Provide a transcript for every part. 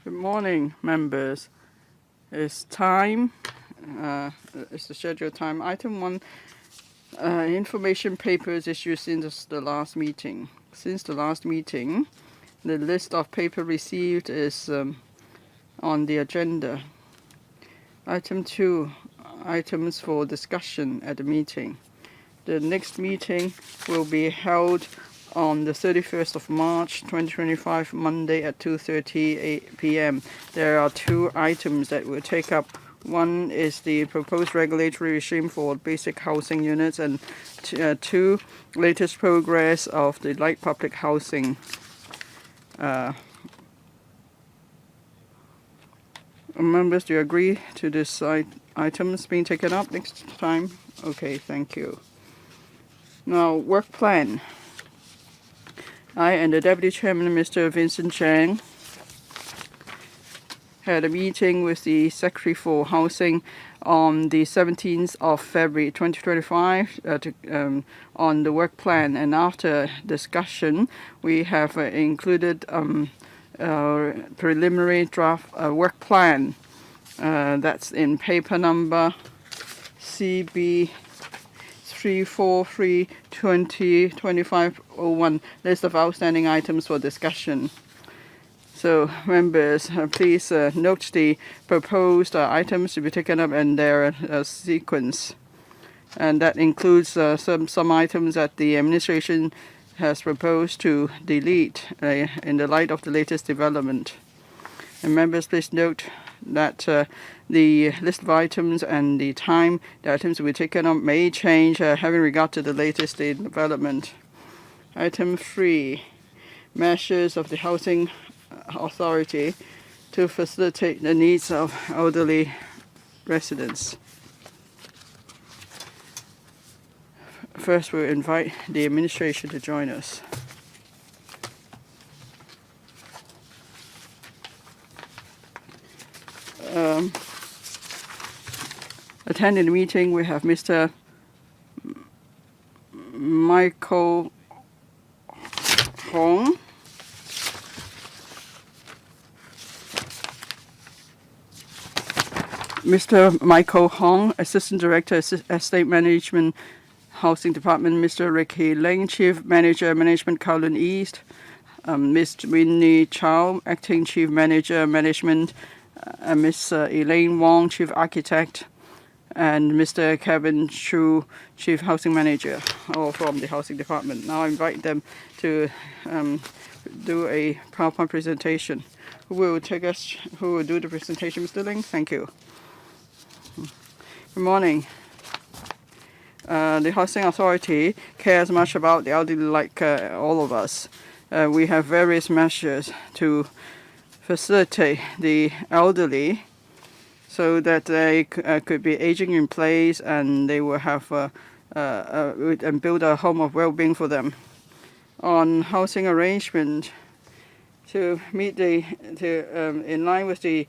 Good morning, members. It's time. It's the scheduled time. Item 1, information papers issued since the last meeting. Since the last meeting, the list of paper received is on the agenda. Item 2, items for discussion at the meeting. The next meeting will be held on the 31st of March 2025, Monday at 2:30 p.m. There are 2 items that will take up. One is the proposed regulatory regime for basic housing units, and 2, latest progress of the light public housing. Members, do you agree to this items being taken up next time? Okay, thank you. Now, work plan. I and the Deputy Chairman, Mr. Vincent Chang, had a meeting with the Secretary for Housing on the 17th of February 2025 on the work plan. And after discussion, we have included preliminary draft work plan. That's in paper number CB 343-2025-01, list of outstanding items for discussion. So, members, please note the proposed items to be taken up and their sequence. And that includes some items that the administration has proposed to delete in the light of the latest development. And members, please note that the list of items and the time the items will be taken up may change having regard to the latest development. Item 3, measures of the Housing Authority to facilitate the needs of elderly residents. First, we'll invite the administration to join us. Attending the meeting, we have Mr. Michael Hong, Mr. Michael Hong, Assistant Director, Estate Management, Housing Department, Mr. Ricky Ling, Chief Manager, Management, Kowloon East, Ms. Winnie Chow, Acting Chief Manager, Management, Ms. Elaine Wong, Chief Architect, and Mr. Kevin Chu, Chief Housing Manager, all from the Housing Department. Now I invite them to do a PowerPoint presentation. Who will do the presentation, Mr. Ling? Thank you. Good morning. The Housing Authority cares much about the elderly like all of us. We have various measures to facilitate the elderly so that they could be aging in place and they will have and build a home of well-being for them. On housing arrangement, to meet in line with the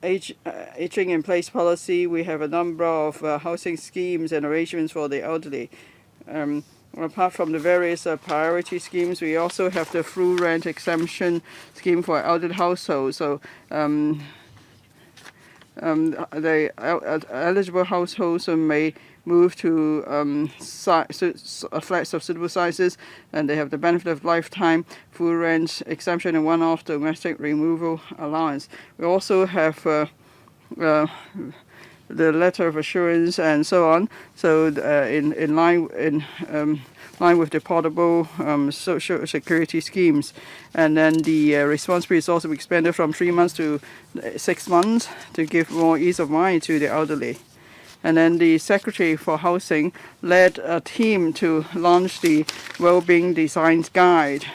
aging in place policy, we have a number of housing schemes and arrangements for the elderly. Apart from the various priority schemes, we also have the full rent exemption scheme for elderly households. So the eligible households may move to flats of suitable sizes, and they have the benefit of lifetime full rent exemption and one-off domestic removal allowance. We also have the letter of assurance and so on. So in line with the portable social security schemes, and then the response period is also expanded from 3 months to 6 months to give more ease of mind to the elderly. And then the Secretary for Housing led a team to launch the Wellbeing Designs Guide.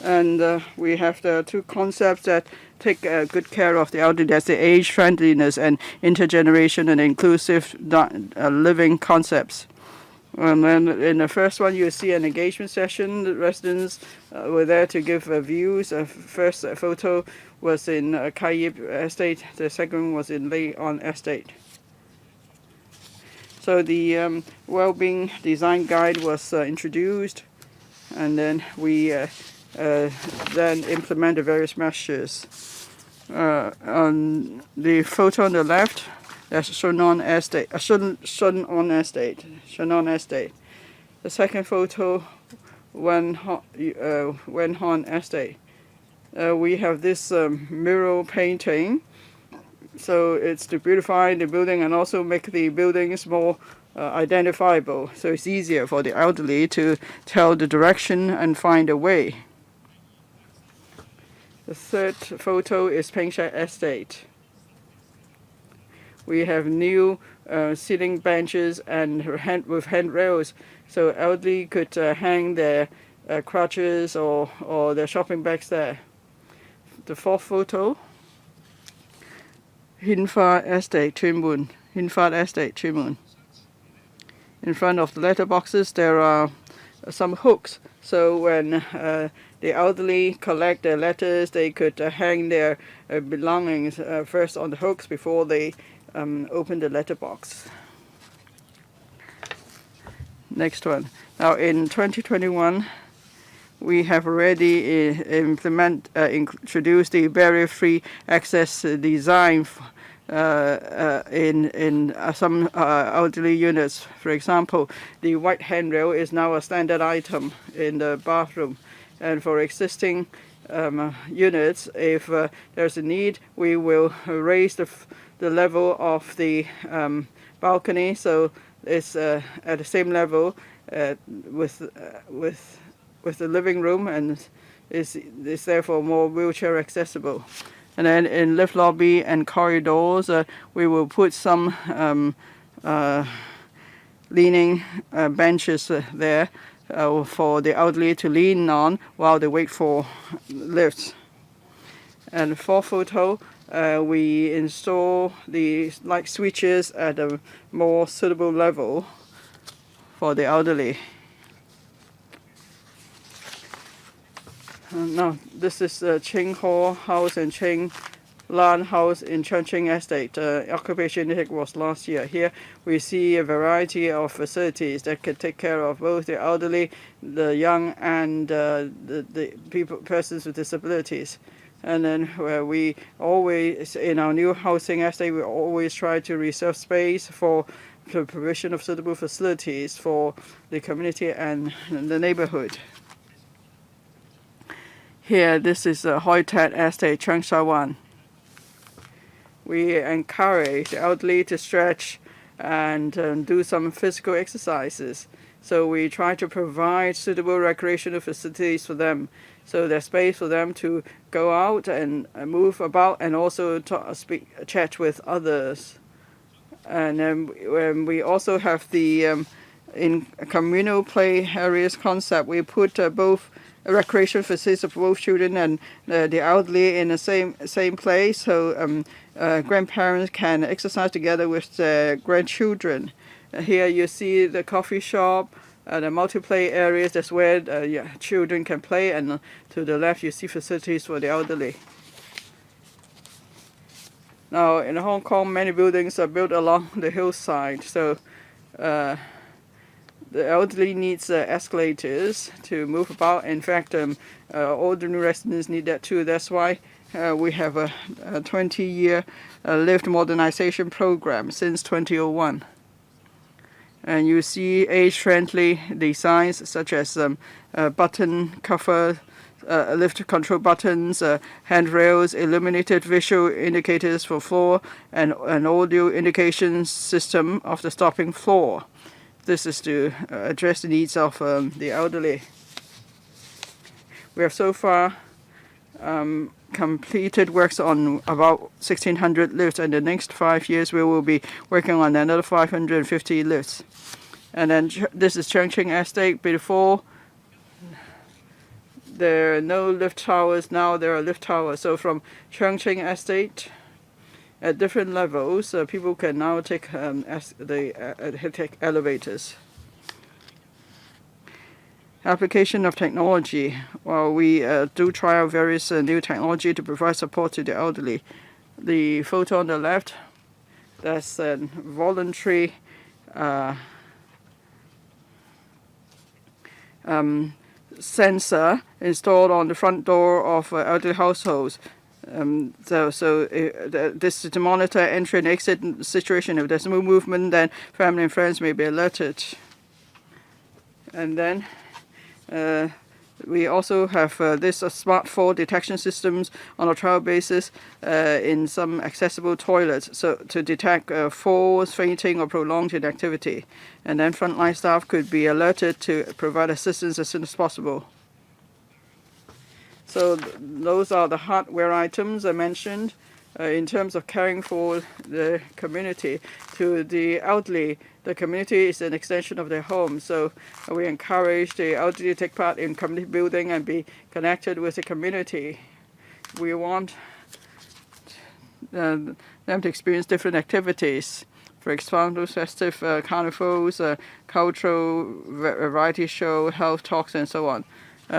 And we have the 2 concepts that take good care of the elderly. That's the age friendliness and intergeneration and inclusive living concepts. And then in the first one, you see an engagement session. The residents were there to give views. First photo was in Kai Yip Estate. The second was in Lei On Estate. So the Wellbeing Design Guide was introduced, and then we then implement the various measures. On the photo on the left, that's Shannon Estate. Shannon Estate. The second photo, Wen Hon Estate. We have this mural painting, so it's to beautify the building and also make the buildings more identifiable, so it's easier for the elderly to tell the direction and find a way. The third photo is Pengsha Estate. We have new sitting benches and with handrails, so elderly could hang their crutches or their shopping bags there. The fourth photo, Hinfa Estate, Chimun. In front of the letterboxes, there are some hooks. So when the elderly collect their letters, they could hang their belongings first on the hooks before they open the letterbox. Next one. Now in 2021, we have already introduced the barrier-free access design in some elderly units. For example, the white handrail is now a standard item in the bathroom. And for existing units, if there's a need, we will raise the level of the balcony so it's at the same level with the living room, and is therefore more wheelchair accessible. And then in lift lobby and corridors, we will put some leaning benches there for the elderly to lean on while they wait for lifts. And fourth photo, we install the light switches at a more suitable level for the elderly. Now, this is Ching Ho House and Ching Lan House in Chungching Estate. Occupation intake was last year. Here we see a variety of facilities that can take care of both the elderly, the young, and the persons with disabilities. And then we always, in our new housing estate, we always try to reserve space for the provision of suitable facilities for the community and the neighborhood. Here, this is Hoi Tat Estate, Cheung Wan. We encourage the elderly to stretch and do some physical exercises. So we try to provide suitable recreational facilities for them. So there's space for them to go out and move about and also chat with others. And then we also have the in communal play areas concept. We put both recreation facilities for both children and the elderly in the same place, so grandparents can exercise together with their grandchildren. Here you see the coffee shop, the multi-play areas. That's where children can play, and to the left you see facilities for the elderly. Now in Hong Kong, many buildings are built along the hillside, so the elderly needs escalators to move about. In fact, all the new residents need that too. That's why we have a 20-year lift modernization program since 2001. And you see age-friendly designs such as button cover, lift control buttons, handrails, illuminated visual indicators for floor, and an audio indication system of the stopping floor. This is to address the needs of the elderly. We have so far completed works on about 1,600 lifts, and the next 5 years we will be working on another 550 lifts. And then this is Chungching Estate. Before, there are no lift towers. Now there are lift towers. So from Chungching Estate, at different levels, people can now take take elevators. Application of technology. Well, we do try out various new technology to provide support to the elderly. The photo on the left, that's a voluntary sensor installed on the front door of elderly households. This is to monitor entry and exit situation. If there's no movement, then family and friends may be alerted. And then we also have this smart fall detection systems on a trial basis in some accessible toilets, so to detect falls, fainting, or prolonged inactivity. And then frontline staff could be alerted to provide assistance as soon as possible. So those are the hardware items I mentioned in terms of caring for the community. To the elderly, the community is an extension of their home, so we encourage the elderly to take part in community building and be connected with the community. We want them to experience different activities. For example, festive carnivals, cultural variety show, health talks, and so on.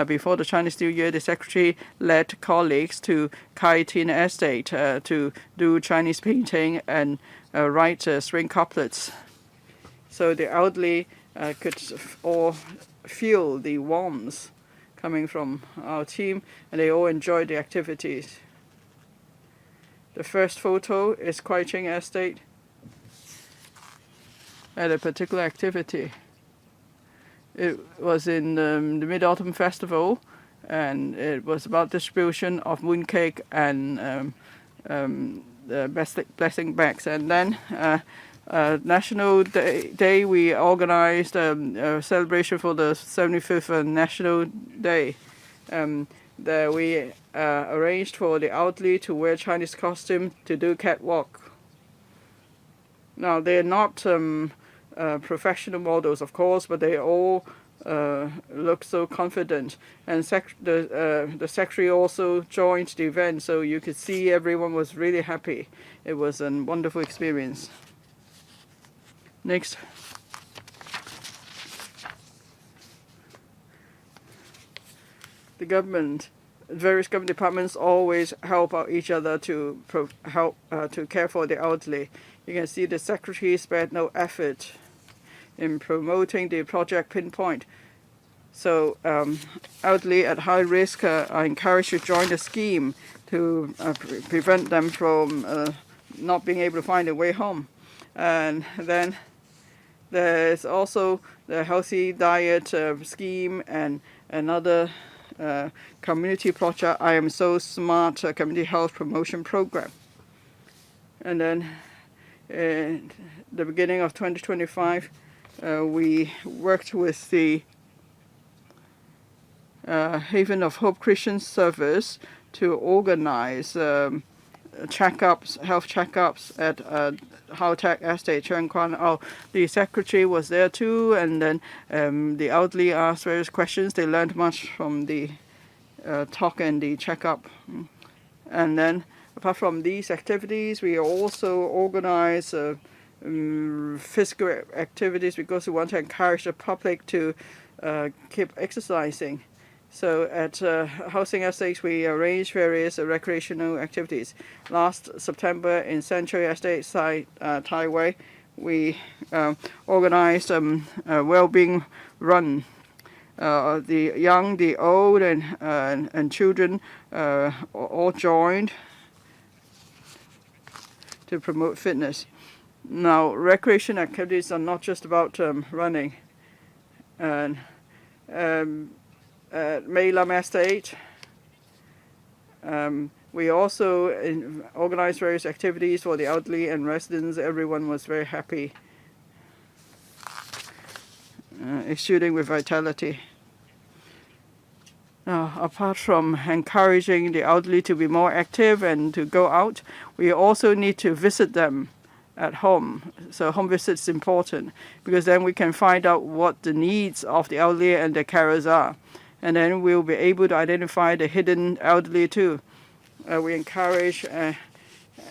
Before the Chinese New Year, the Secretary led colleagues to Kai Tin Estate to do Chinese painting and write string couplets. So the elderly could all feel the warmth coming from our team, and they all enjoyed the activities. The first photo is Kwai Ching Estate at a particular activity. It was in the Mid-Autumn Festival, and it was about distribution of mooncake and the blessing bags. And then National Day, we organized a celebration for the 75th National Day. There we arranged for the elderly to wear Chinese costume to do catwalk. Now, they're not professional models, of course, but they all look so confident. And the secretary also joined the event, so you could see everyone was really happy. It was a wonderful experience. Next. The government, various government departments always help out each other to to care for the elderly. You can see the secretary spared no effort in promoting the project Pinpoint. So elderly at high risk are encouraged to join the scheme to prevent them from not being able to find their way home. And then there's also the healthy diet scheme and another community project, I Am So Smart community health promotion program. And then in the beginning of 2025, we worked with the Haven of Hope Christian Service to organize checkups, health checkups at Howtek Estate, Chengquan. Oh, the secretary was there too, and then the elderly asked various questions. They learned much from the talk and the checkup. And then, apart from these activities, we also organize physical activities because we want to encourage the public to keep exercising. So at housing estates, we arrange various recreational activities. Last September in Century Estate site, Taiwei, we organized a well-being run. The young, the old, and children all joined to promote fitness. Now, recreation activities are not just about running. And at Mei Lam Estate, we also organized various activities for the elderly and residents. Everyone was very happy, exuding with vitality. Now, apart from encouraging the elderly to be more active and to go out, we also need to visit them at home. So home visits is important because then we can find out what the needs of the elderly and their carers are. And then we'll be able to identify the hidden elderly too. We encourage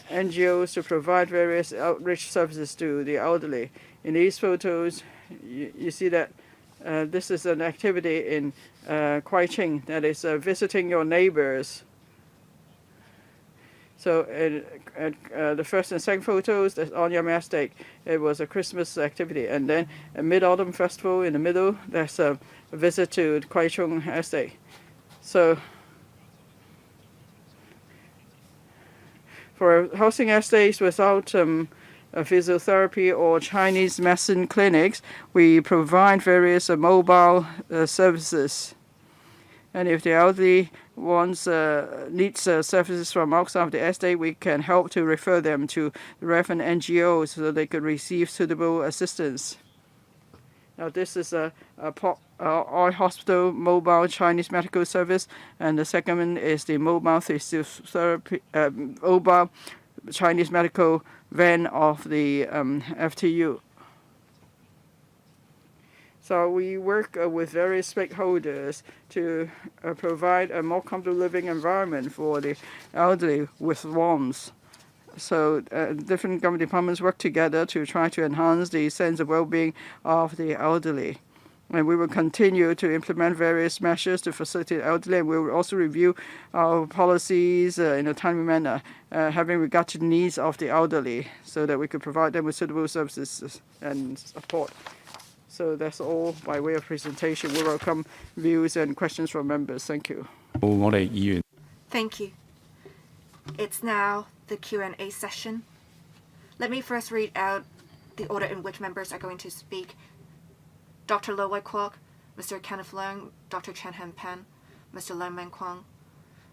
NGOs to provide various outreach services to the elderly. In these photos, you see that this is an activity in Kwai Ching, that is visiting your neighbors. So the first and second photos that's on Yammer Estate, it was a Christmas activity. And then a Mid-Autumn Festival in the middle, that's a visit to Kwai Chung Estate. So for housing estates without physiotherapy or Chinese medicine clinics, we provide various mobile services. And if the elderly needs services from outside of the estate, we can help to refer them to relevant NGOs so they could receive suitable assistance. Now, this is a Eye Hospital mobile Chinese medical service, and the second one is the mobile physiotherapy, mobile Chinese medical van of the FTU. So we work with various stakeholders to provide a more comfortable living environment for the elderly with warmth. So different government departments work together to try to enhance the sense of well-being of the elderly. And we will continue to implement various measures to facilitate the elderly, and we will also review our policies in a timely manner, having regard to the needs of the elderly, so that we could provide them with suitable services and support. So that's all by way of presentation. We welcome views and questions from members. Thank you. Thank you. It's now the Q&A session. Let me first read out the order in which members are going to speak. Dr. Lo Wai Kwok, Mr. Kenneth Leung, Dr. Chen Han Pan, Mr. Leung Man Kwong,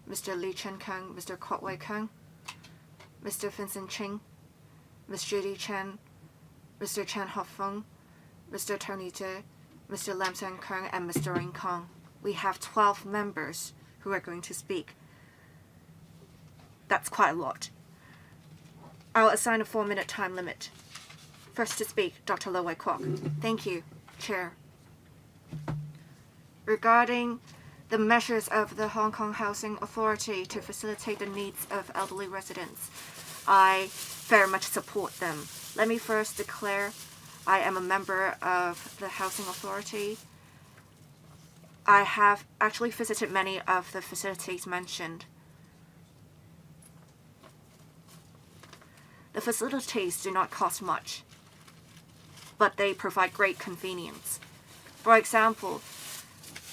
Mr. Lee Chen Kung, Mr. Kwok Wai Kung, Mr. Vincent Ching, Ms. Judy Chen, Mr. Chen Hofeng, Mr. Tony Zhe, Mr. Lam San Kung, and Mr. Ring Kong. We have 12 members who are going to speak. That's quite a lot. I'll assign a 4-minute time limit. First to speak, Dr. Lo Wai Kwok. Thank you, Chair. Regarding the measures of the Hong Kong Housing Authority to facilitate the needs of elderly residents, I very much support them. Let me first declare I am a member of the Housing Authority. I have actually visited many of the facilities mentioned. The facilities do not cost much, but they provide great convenience. For example,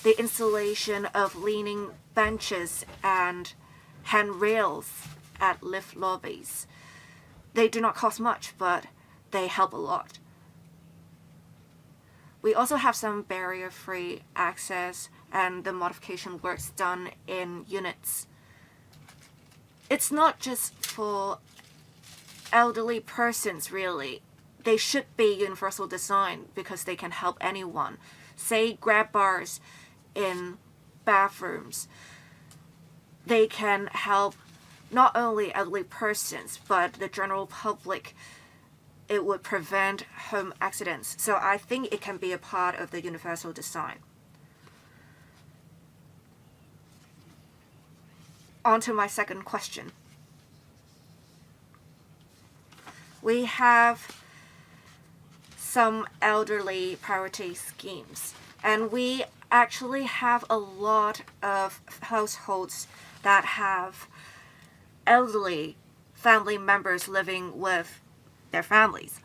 the installation of leaning benches and handrails at lift lobbies. They do not cost much, but they help a lot. We also have some barrier-free access and the modification works done in units. It's not just for elderly persons, really. They should be universal design because they can help anyone. Say grab bars in bathrooms. They can help not only elderly persons, but the general public. It would prevent home accidents. So I think it can be a part of the universal design. On to my second question. We have some elderly priority schemes, and we actually have a lot of households that have elderly family members living with their families.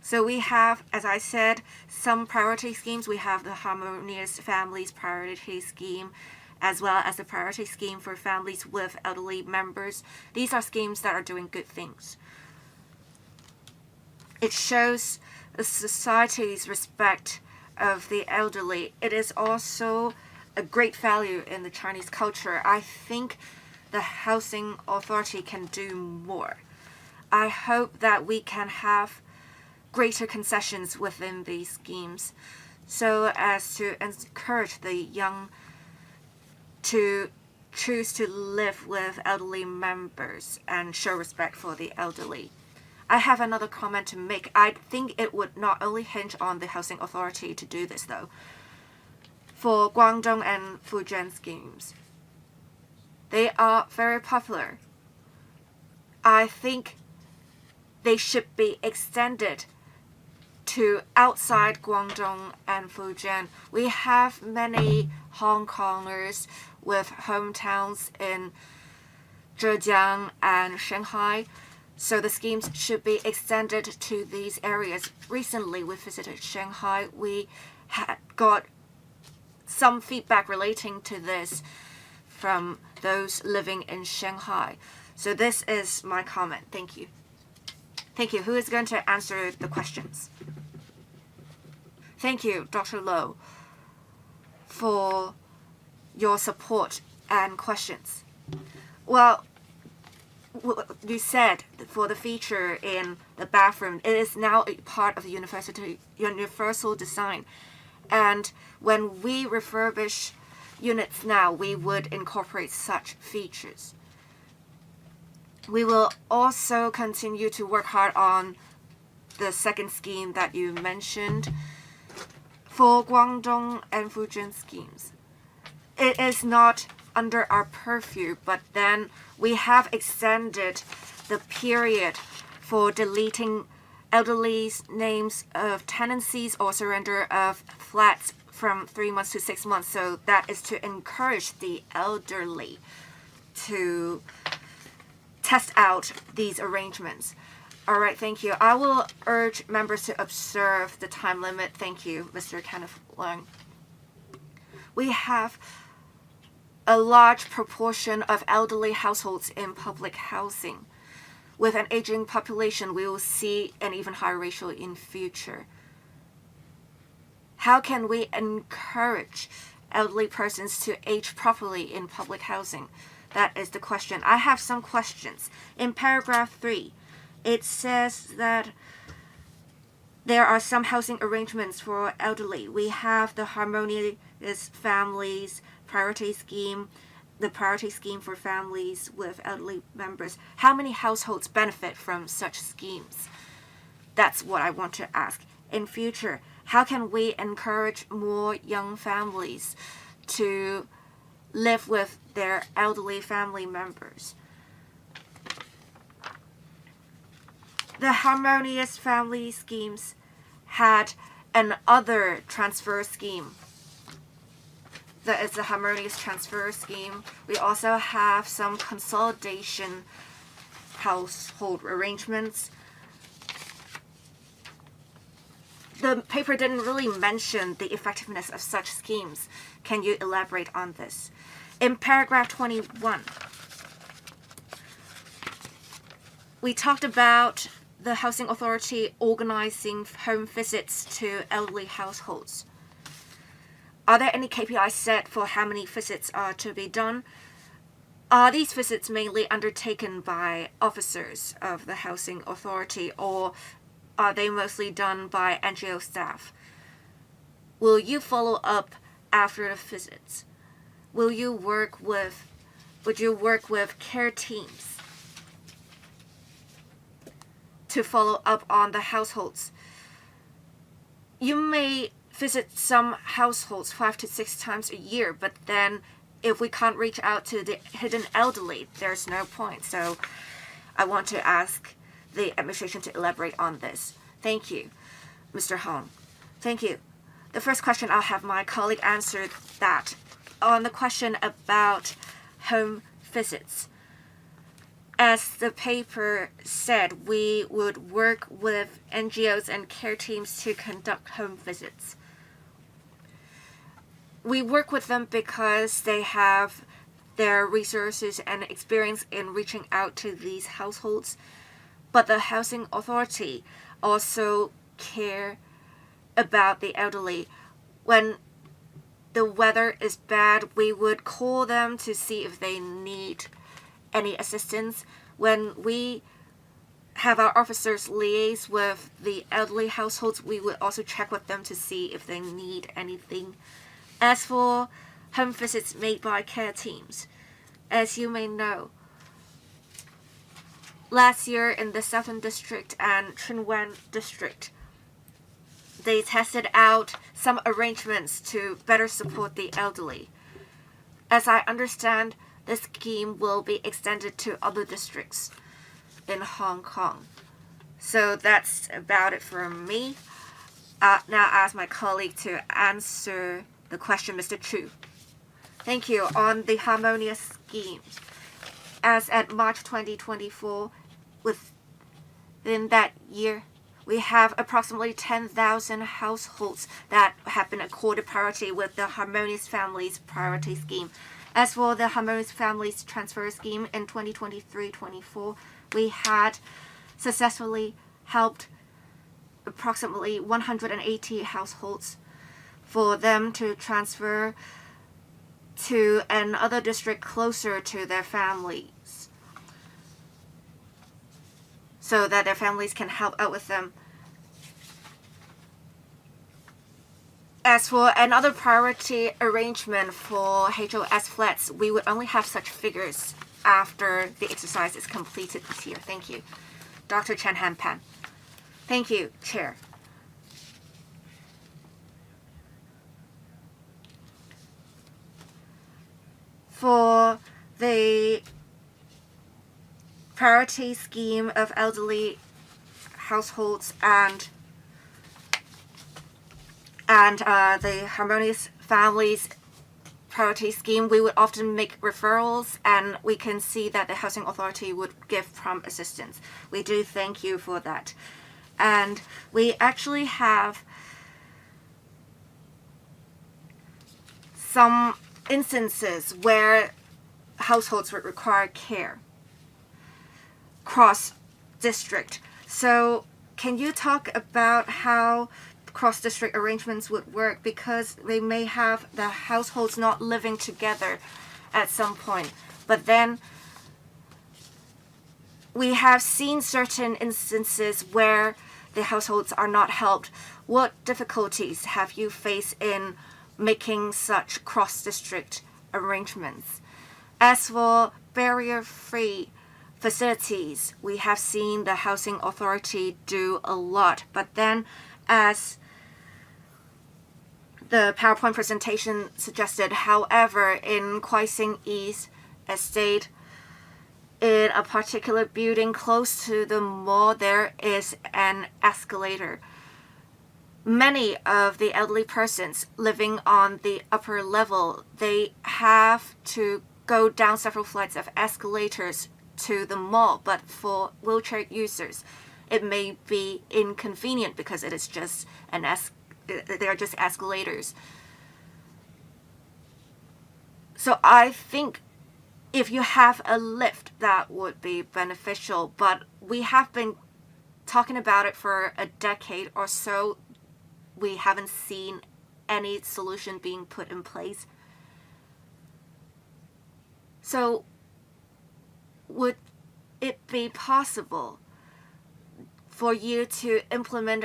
So we have, as I said, some priority schemes. We have the Harmonious Families Priority Scheme, as well as the priority scheme for families with elderly members. These are schemes that are doing good things. It shows the society's respect of the elderly. It is also a great value in the Chinese culture. I think the Housing Authority can do more. I hope that we can have greater concessions within these schemes so as to encourage the young to choose to live with elderly members and show respect for the elderly. I have another comment to make. I think it would not only hinge on the Housing Authority to do this, though. For Guangdong and Fujian schemes, they are very popular. I think they should be extended to outside Guangdong and Fujian. We have many Hong Kongers with hometowns in Zhejiang and Shanghai, so the schemes should be extended to these areas. Recently, we visited Shanghai. We had got some feedback relating to this from those living in Shanghai. So this is my comment. Thank you. Thank you. Who is going to answer the questions? Thank you, Dr. Low, for your support and questions. Well, you said for the feature in the bathroom, it is now a part of the universal design. And when we refurbish units now, we would incorporate such features. We will also continue to work hard on the second scheme that you mentioned for Guangdong and Fujian schemes. It is not under our purview, but then we have extended the period for deleting elderly's names of tenancies or surrender of flats from 3 months to 6 months. So that is to encourage the elderly to test out these arrangements. All right, thank you. I will urge members to observe the time limit. Thank you, Mr. Kenneth Leung. We have a large proportion of elderly households in public housing. With an aging population, we will see an even higher ratio in future. How can we encourage elderly persons to age properly in public housing? That is the question. I have some questions. In paragraph 3, it says that there are some housing arrangements for elderly. We have the Harmonious Families Priority Scheme, the Priority Scheme for families with elderly members. How many households benefit from such schemes? That's what I want to ask. In future, how can we encourage more young families to live with their elderly family members? The Harmonious Family Schemes had another transfer scheme. That is the Harmonious Transfer Scheme. We also have some consolidation household arrangements. The paper didn't really mention the effectiveness of such schemes. Can you elaborate on this? In paragraph 21, we talked about the Housing Authority organizing home visits to elderly households. Are there any KPIs set for how many visits are to be done? Are these visits mainly undertaken by officers of the Housing Authority, or are they mostly done by NGO staff? Will you follow up after the visits? Would you work with care teams to follow up on the households? You may visit some households 5 to 6 times a year, but then if we can't reach out to the hidden elderly, there's no point. So I want to ask the administration to elaborate on this. Thank you, Mr. Hong. Thank you. The first question, I'll have my colleague answer that. On the question about home visits, as the paper said, we would work with NGOs and care teams to conduct home visits. We work with them because they have their resources and experience in reaching out to these households. But the Housing Authority also care about the elderly. When the weather is bad, we would call them to see if they need any assistance. When we have our officers liaise with the elderly households, we would also check with them to see if they need anything. As for home visits made by care teams, as you may know, last year in the Southern District and Chunwan District, they tested out some arrangements to better support the elderly. As I understand, this scheme will be extended to other districts in Hong Kong. So that's about it from me. now ask my colleague to answer the question, Mr. Chu. Thank you. On the harmonious schemes, as at March 2024, within that year, we have approximately 10,000 households that have been accorded priority with the Harmonious Families Priority Scheme. As for the Harmonious Families Transfer Scheme in 2023-24, we had successfully helped approximately 180 households for them to transfer to another district closer to their families so that their families can help out with them. As for another priority arrangement for HOS flats, we would only have such figures after the exercise is completed this year. Thank you. Dr. Chen Hanpan. Thank you, Chair. For the priority scheme of elderly households and the Harmonious Families Priority Scheme, we would often make referrals, and we can see that the Housing Authority would give prompt assistance. We do thank you for that. And we actually have some instances where households would require care cross-district. So can you talk about how cross-district arrangements would work, because they may have the households not living together at some point, but then we have seen certain instances where the households are not helped. What difficulties have you faced in making such cross-district arrangements? As for barrier-free facilities, we have seen the Housing Authority do a lot, but then as the PowerPoint presentation suggested, however, in Kwai Sing East Estate, in a particular building close to the mall, there is an escalator. Many of the elderly persons living on the upper level, they have to go down several flights of escalators to the mall, but for wheelchair users, it may be inconvenient because it is just they are just escalators. So I think if you have a lift, that would be beneficial, but we have been talking about it for a decade or so. We haven't seen any solution being put in place. So would it be possible for you to implement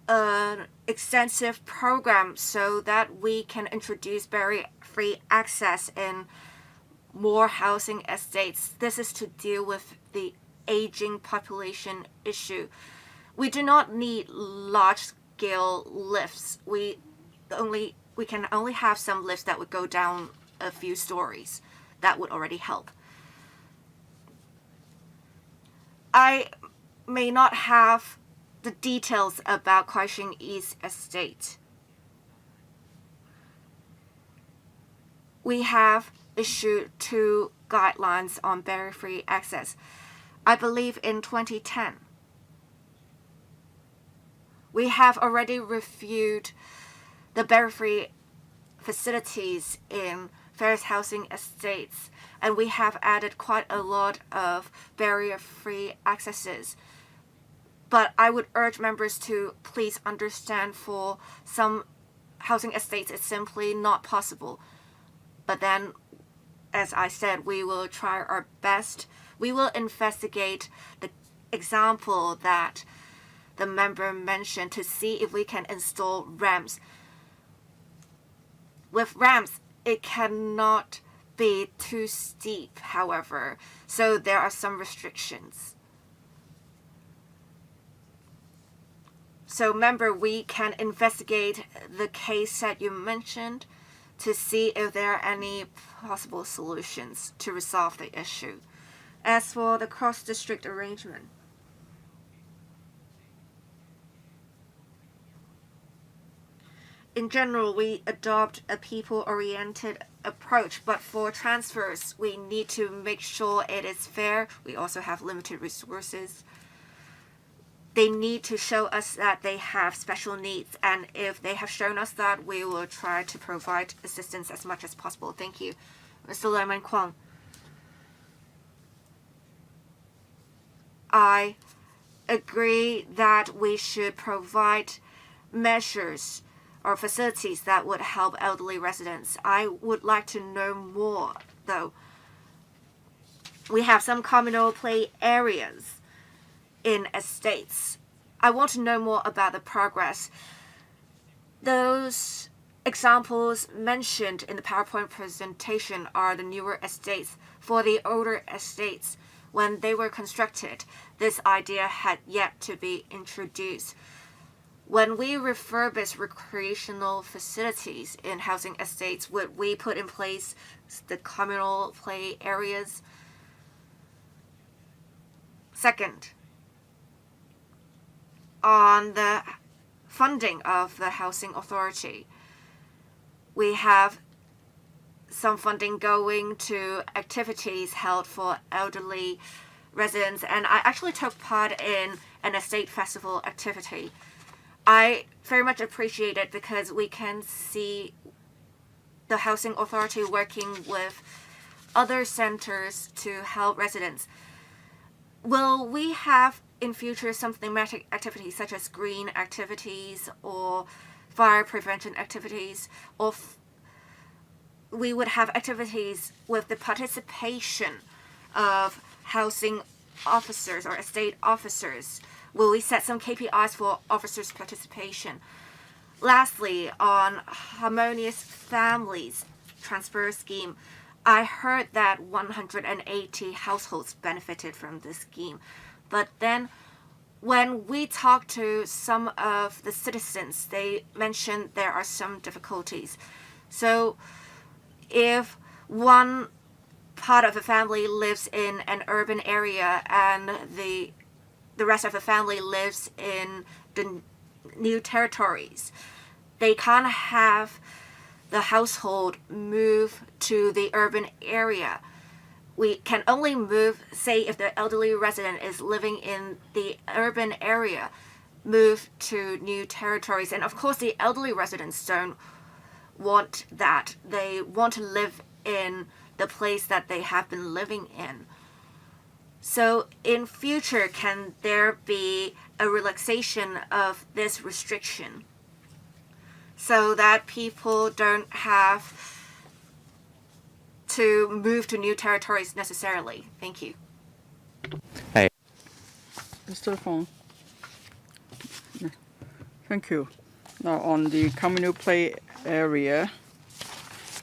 an extensive program so that we can introduce barrier-free access in more housing estates? This is to deal with the aging population issue. We do not need large-scale lifts. We can only have some lifts that would go down a few stories. That would already help. I may not have the details about Kwai Sing East Estate. We have issued 2 guidelines on barrier-free access. I believe in 2010. We have already reviewed the barrier-free facilities in various housing estates, and we have added quite a lot of barrier-free accesses. But I would urge members to please understand, for some housing estates it's simply not possible. But then, as I said, we will try our best. We will investigate the example that the member mentioned to see if we can install ramps. With ramps, it cannot be too steep, however, so there are some restrictions. So member, we can investigate the case that you mentioned to see if there are any possible solutions to resolve the issue. As for the cross-district arrangement, in general, we adopt a people-oriented approach, but for transfers, we need to make sure it is fair. We also have limited resources. They need to show us that they have special needs, and if they have shown us that, we will try to provide assistance as much as possible. Thank you. Mr. Lemon Kwong. I agree that we should provide measures or facilities that would help elderly residents. I would like to know more, though. We have some communal play areas in estates. I want to know more about the progress. Those examples mentioned in the PowerPoint presentation are the newer estates. For the older estates, when they were constructed, this idea had yet to be introduced. When we refurbish recreational facilities in housing estates, would we put in place the communal play areas? Second, on the funding of the housing authority, we have some funding going to activities held for elderly residents, and I actually took part in an estate festival activity. I very much appreciate it because we can see the housing authority working with other centers to help residents. Will we have in future some thematic activities such as green activities or fire prevention activities, or we would have activities with the participation of housing officers or estate officers? Will we set some KPIs for officers' participation? Lastly, on Harmonious Families Transfer Scheme, I heard that 180 households benefited from this scheme. But then when we talk to some of the citizens, they mentioned there are some difficulties. So if one part of the family lives in an urban area and the rest of the family lives in the new territories, they can't have the household move to the urban area. We can only move, say, if the elderly resident is living in the urban area, move to new territories. And of course, the elderly residents don't want that. They want to live in the place that they have been living in. So in future, can there be a relaxation of this restriction so that people don't have to move to new territories necessarily? Thank you. Hey. Mr. Fong. Thank you. Now on the communal play area,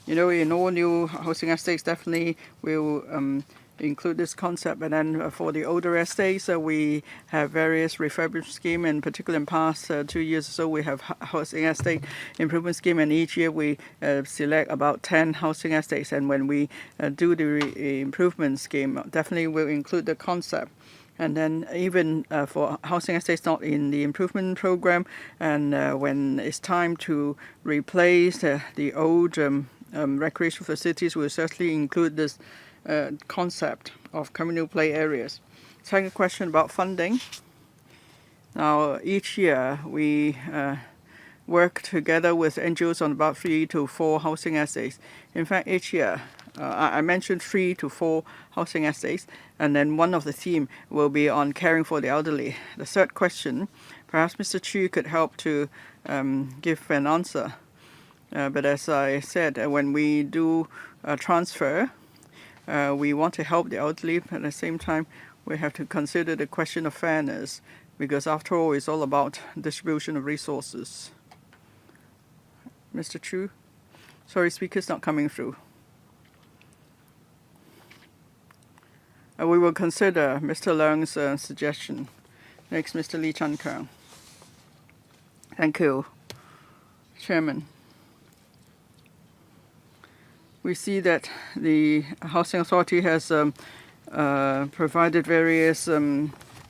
in all new housing estates, definitely will include this concept. And then for the older estates, we have various refurbishment scheme, and particularly in past 2 years or so, we have housing estate improvement scheme, and each year we select about 10 housing estates. And when we do the improvement scheme, definitely will include the concept. And then even for housing estates not in the improvement program, and when it's time to replace the old recreational facilities, we'll certainly include this concept of communal play areas. Second question about funding. Now, each year we work together with NGOs on about 3 to 4 housing estates. In fact, each year, I mentioned 3 to 4 housing estates, and then one of the theme will be on caring for the elderly. The third question, perhaps Mr. Chu could help to give an answer. But as I said, when we do a transfer, we want to help the elderly, but at the same time, we have to consider the question of fairness, because after all, it's all about distribution of resources. Mr. Chu? Sorry, speaker's not coming through. We will consider Mr. Leung's suggestion. Next, Mr. Lee Chan-Kang. Thank you, Chairman. We see that the Housing Authority has provided various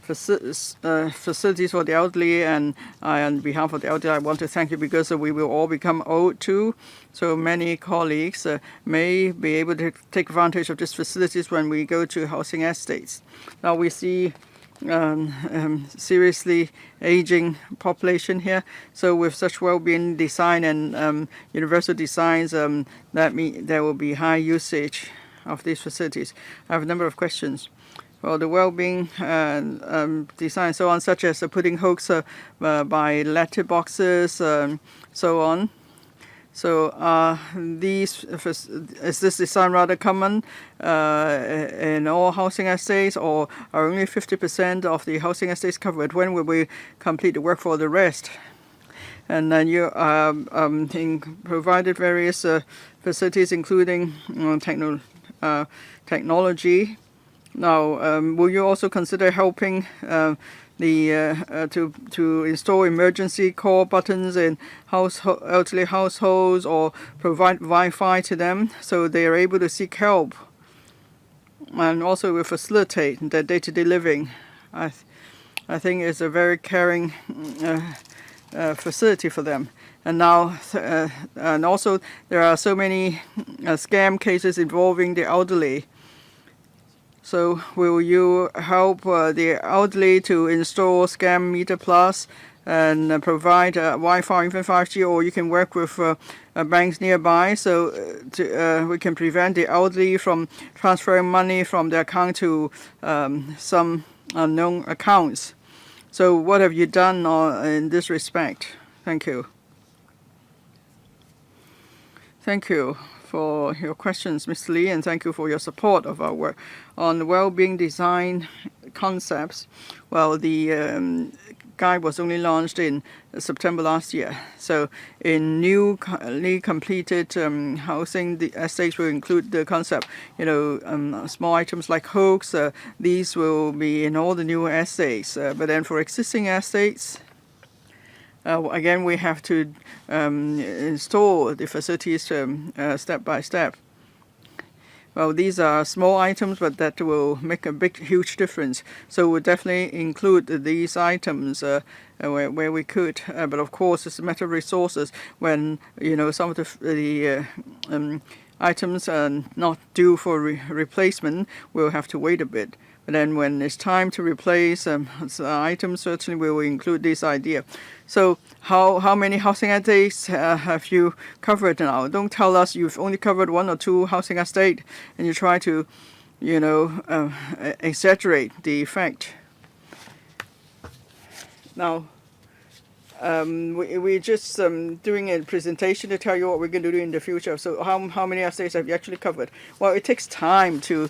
facilities for the elderly, and on behalf of the elderly, I want to thank you because we will all become old too. So many colleagues may be able to take advantage of these facilities when we go to housing estates. Now we see seriously aging population here. So with such well-being design and universal designs, that means there will be high usage of these facilities. I have a number of questions. Well, the well-being design and so on, such as putting hooks by letter boxes, so on. So is this design rather common in all housing estates, or are only 50% of the housing estates covered? When will we complete the work for the rest? And then you provided various facilities, including technology. Now, will you also consider helping to install emergency call buttons in elderly households, or provide Wi-Fi to them so they are able to seek help, and also will facilitate their day-to-day living? I think it's a very caring facility for them. And now, and also there are so many scam cases involving the elderly. So will you help the elderly to install Scam Meter Plus and provide Wi-Fi, even 5G, or you can work with banks nearby so we can prevent the elderly from transferring money from their account to some unknown accounts? So what have you done in this respect? Thank you. Thank you for your questions, Mr. Lee, and thank you for your support of our work on well-being design concepts. Well, the guide was only launched in September last year. So in newly completed housing, the estates will include the concept, small items like hooks. These will be in all the new estates. But then for existing estates, again, we have to install the facilities step by step. Well, these are small items, but that will make a huge difference. So we'll definitely include these items where we could. But of course, it's a matter of resources. When some of the items are not due for replacement, we'll have to wait a bit. But then when it's time to replace items, certainly we will include this idea. So how many housing estates have you covered now? Don't tell us you've only covered 1 or 2 housing estates and you try to, exaggerate the effect. Now, we're just doing a presentation to tell you what we're going to do in the future. So how many estates have you actually covered? Well, it takes time to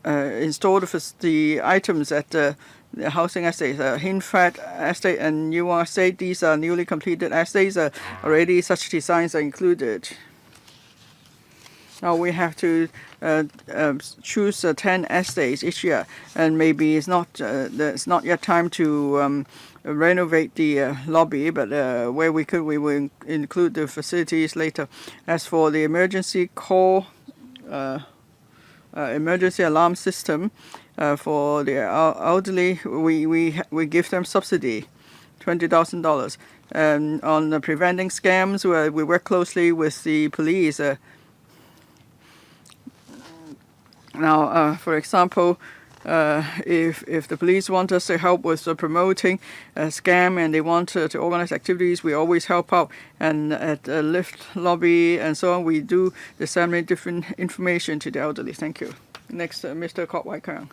install the items at the housing estates. Hinfat Estate and Yuan Estate, these are newly completed estates. Already such designs are included. Now we have to choose 10 estates each year, and maybe it's not yet time to renovate the lobby, but where we could, we will include the facilities later. As for the emergency call, emergency alarm system for the elderly, we give them subsidy, $20,000. On preventing scams, we work closely with the police. Now, for example, if the police want us to help with promoting a scam and they want to organize activities, we always help out. And at the lift lobby and so on, we do disseminate different information to the elderly. Thank you. Next, Mr. Kok Wai Kang.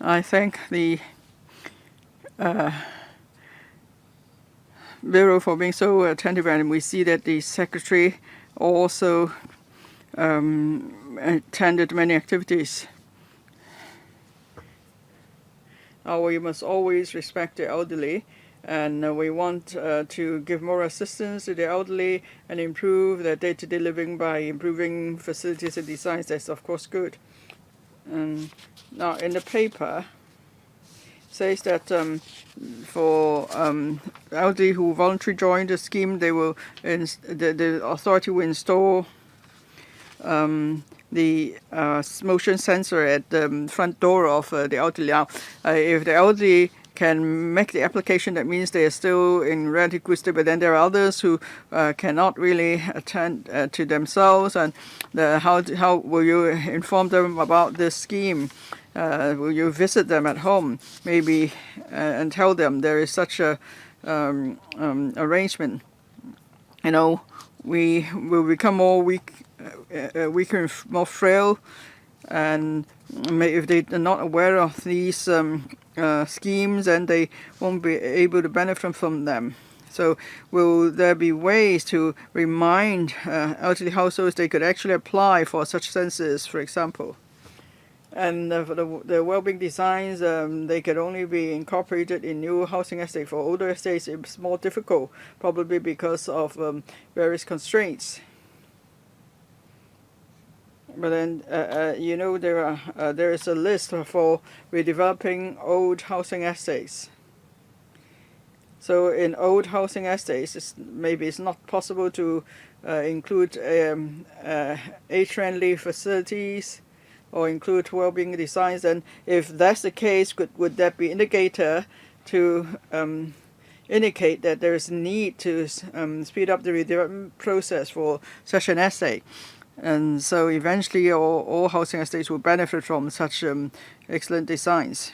I thank the Bureau for being so attentive, and we see that the Secretary also attended many activities. We must always respect the elderly, and we want to give more assistance to the elderly and improve their day-to-day living by improving facilities and designs. That's of course good. Now in the paper, says that for elderly who voluntarily join the scheme, they will the authority will install the motion sensor at the front door of the elderly. Now, if the elderly can make the application, that means they are still in relative good state, but then there are others who cannot really attend to themselves, and how will you inform them about this scheme? Will you visit them at home, maybe, and tell them there is such a arrangement? You know, we will become more weaker and more frail, and if they are not aware of these schemes, and they won't be able to benefit from them. So will there be ways to remind elderly households they could actually apply for such census, for example? And for the well-being designs, they could only be incorporated in new housing estates. For older estates, it's more difficult, probably because of various constraints. But then, you know, there is a list for redeveloping old housing estates. So in old housing estates, maybe it's not possible to include age-friendly facilities or include well-being designs. And if that's the case, would that be indicator to indicate that there is a need to speed up the redevelopment process for such an estate? And so eventually all housing estates will benefit from such excellent designs.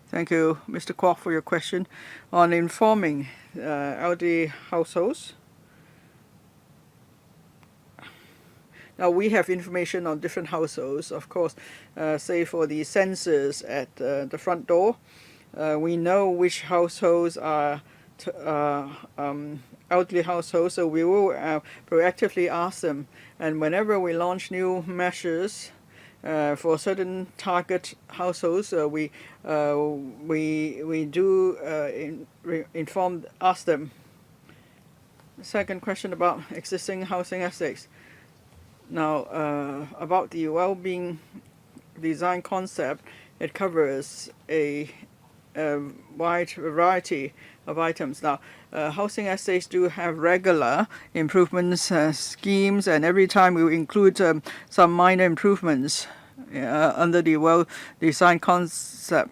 Thank you, Mr. Kwok, for your question on informing elderly households. Now, we have information on different households, of course, say for the census at the front door. We know which households are elderly households, so we will proactively ask them. And whenever we launch new measures for certain target households, we do ask them. Second question about existing housing estates. Now, about the well-being design concept, it covers a wide variety of items. Now, housing estates do have regular improvements schemes, and every time we include some minor improvements under the well-designed concept.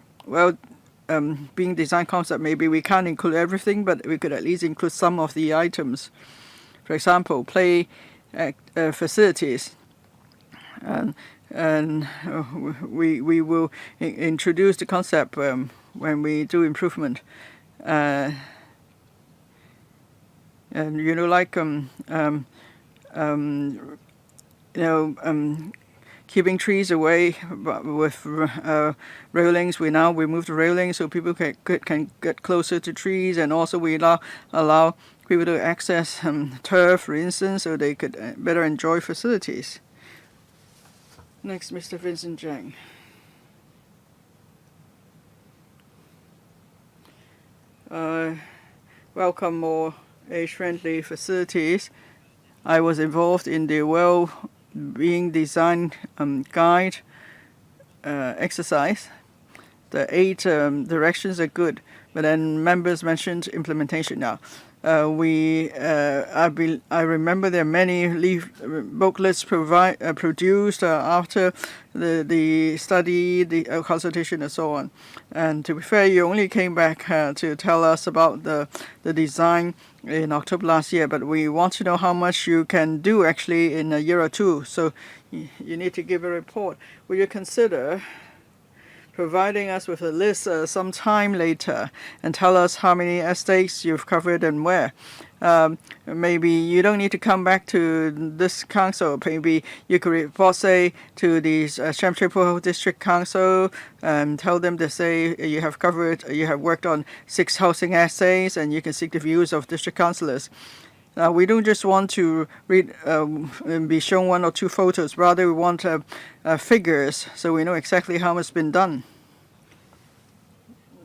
Being design concept, maybe we can't include everything, but we could at least include some of the items. For example, play facilities, and we will introduce the concept when we do improvement, and you know, like keeping trees away with railings. We now remove the railings so people can get closer to trees, and also we allow people to access turf, for instance, so they could better enjoy facilities. Next, Mr. Vincent Zhang. Welcome more age-friendly facilities. I was involved in the well-being design guide exercise. The 8 directions are good, but then members mentioned implementation now. I remember there are many booklets produced after the study, the consultation, and so on. And to be fair, you only came back to tell us about the design in October last year, but we want to know how much you can do actually in a year or two. So you need to give a report. Will you consider providing us with a list some time later and tell us how many estates you've covered and where? Maybe you don't need to come back to this council. Maybe you could report, say, to the Sham Shui Po District Council and tell them to say you have worked on 6 housing estates, and you can seek the views of district councillors. We don't just want to be shown 1 or 2 photos. Rather, we want figures so we know exactly how much has been done.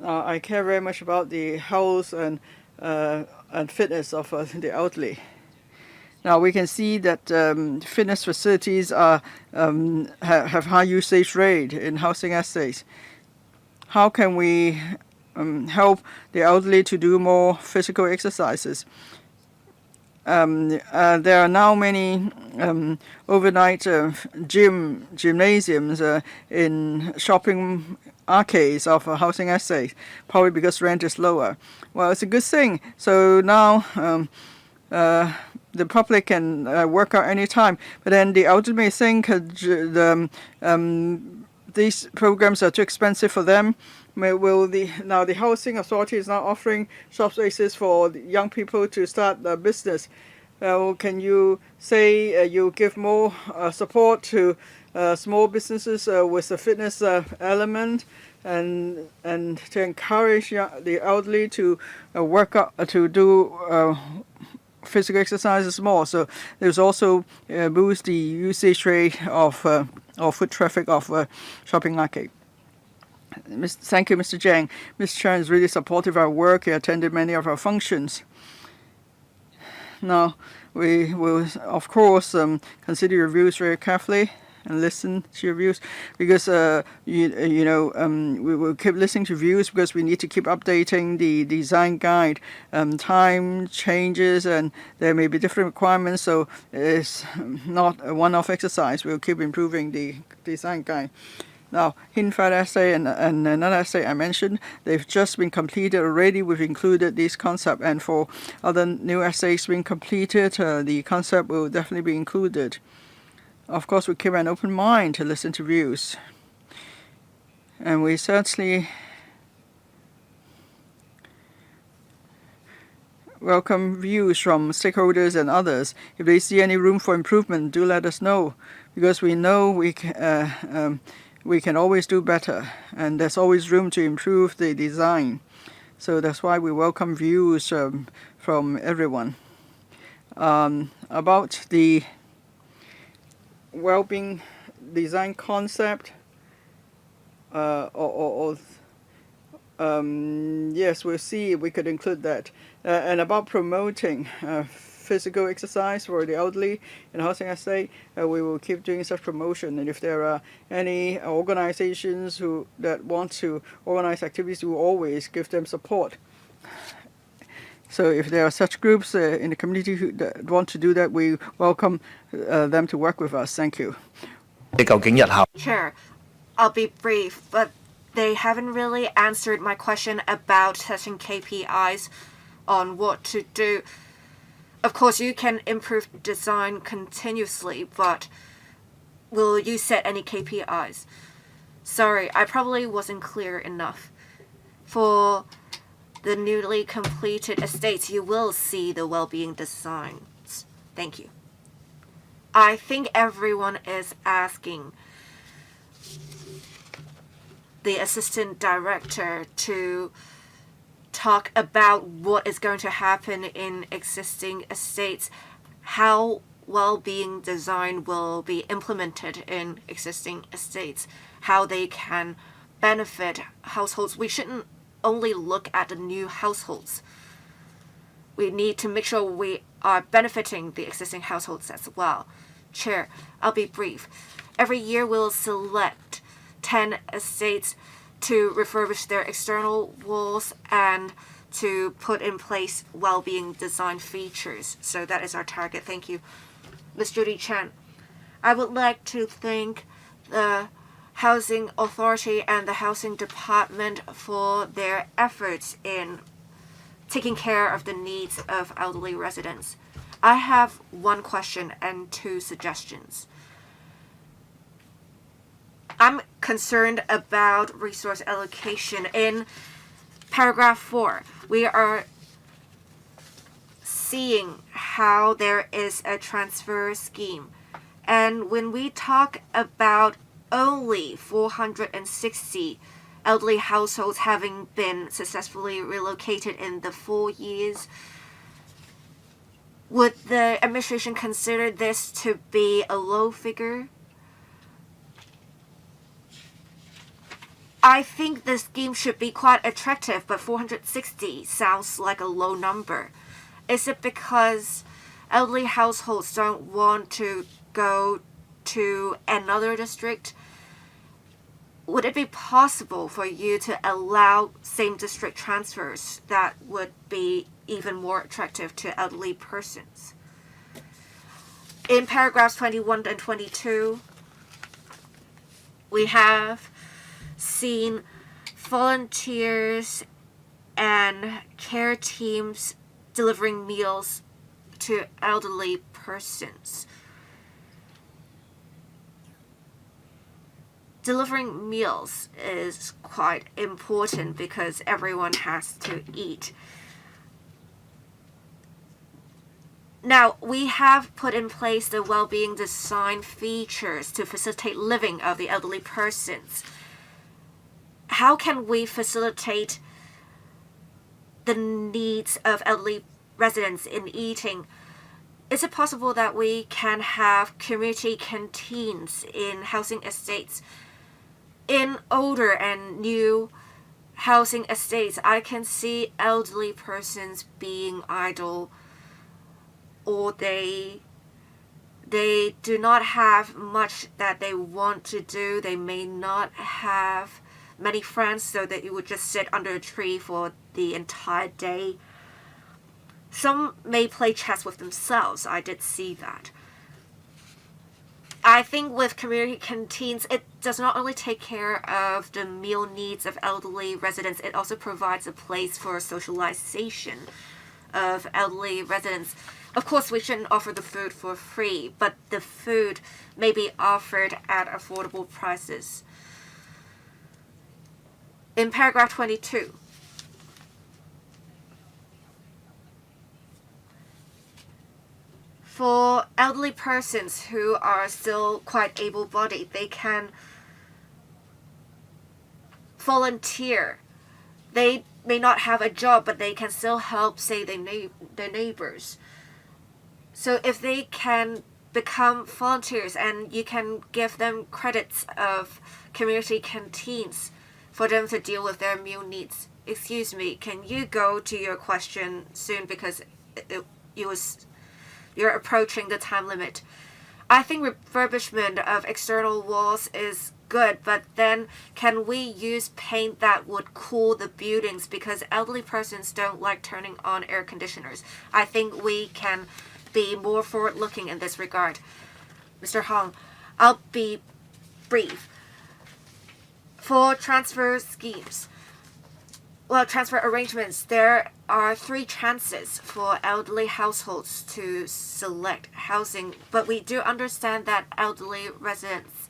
I care very much about the health and fitness of the elderly. Now we can see that fitness facilities have high usage rate in housing estates. How can we help the elderly to do more physical exercises? there are now many overnight gymnasiums in shopping arcades of housing estates, probably because rent is lower. Well, it's a good thing. So now the public can work out any time. But then the elderly may think these programs are too expensive for them. Now the housing authority is now offering shop spaces for young people to start a business. Can you say you give more support to small businesses with a fitness element, and to encourage the elderly to work out to do physical exercises more? So there's also boost the usage rate of or foot traffic of shopping arcade. Thank you, Mr. Jiang. Mr. Chan is really supportive of our work. He attended many of our functions. Now, we will, of course, consider your views very carefully and listen to your views, because we will keep listening to views, because we need to keep updating the design guide. Time changes and there may be different requirements, so it's not a one-off exercise. We'll keep improving the design guide. Now, Hinfat essay and another essay I mentioned, they've just been completed already. We've included these concepts, and for other new essays being completed, the concept will definitely be included. Of course, we keep an open mind to listen to views. And we certainly welcome views from stakeholders and others. If they see any room for improvement, do let us know, because we know we can always do better, and there's always room to improve the design. So that's why we welcome views from everyone. About the well-being design concept, yes, we'll see if we could include that. And about promoting physical exercise for the elderly in housing estate, we will keep doing such promotion. And if there are any organizations that want to organize activities, we will always give them support. So if there are such groups in the community that want to do that, we welcome them to work with us. Thank you. Chair, I'll be brief, but they haven't really answered my question about setting KPIs on what to do. Of course, you can improve design continuously, but will you set any KPIs? Sorry, I probably wasn't clear enough. For the newly completed estates, you will see the well-being designs. Thank you. I think everyone is asking the assistant director to talk about what is going to happen in existing estates, how well-being design will be implemented in existing estates, how they can benefit households. We shouldn't only look at the new households. We need to make sure we are benefiting the existing households as well. Chair, I'll be brief. Every year we'll select 10 estates to refurbish their external walls and to put in place well-being design features. So that is our target. Thank you. Ms. Judy Chan, I would like to thank the Housing Authority and the Housing Department for their efforts in taking care of the needs of elderly residents. I have one question and two suggestions. I'm concerned about resource allocation. In paragraph 4, we are seeing how there is a transfer scheme. And when we talk about only 460 elderly households having been successfully relocated in the 4 years, would the administration consider this to be a low figure? I think the scheme should be quite attractive, but 460 sounds like a low number. Is it because elderly households don't want to go to another district? Would it be possible for you to allow same district transfers that would be even more attractive to elderly persons? In paragraphs 21 and 22, we have seen volunteers and care teams delivering meals to elderly persons. Delivering meals is quite important because everyone has to eat. Now, we have put in place the well-being design features to facilitate living of the elderly persons. How can we facilitate the needs of elderly residents in eating? Is it possible that we can have community canteens in housing estates? In older and new housing estates, I can see elderly persons being idle, or they do not have much that they want to do. They may not have many friends, so that you would just sit under a tree for the entire day. Some may play chess with themselves. I did see that. I think with community canteens, it does not only take care of the meal needs of elderly residents, it also provides a place for socialization of elderly residents. Of course, we shouldn't offer the food for free, but the food may be offered at affordable prices. In paragraph 22, for elderly persons who are still quite able-bodied, they can volunteer. They may not have a job, but they can still help, say, their neighbors. So if they can become volunteers, and you can give them credits of community canteens for them to deal with their meal needs. Excuse me, can you go to your question soon, because you're approaching the time limit. I think refurbishment of external walls is good, but then can we use paint that would cool the buildings, because elderly persons don't like turning on air conditioners. I think we can be more forward-looking in this regard. Mr. Hong, I'll be brief. For transfer schemes, transfer arrangements, there are 3 chances for elderly households to select housing, but we do understand that elderly residents,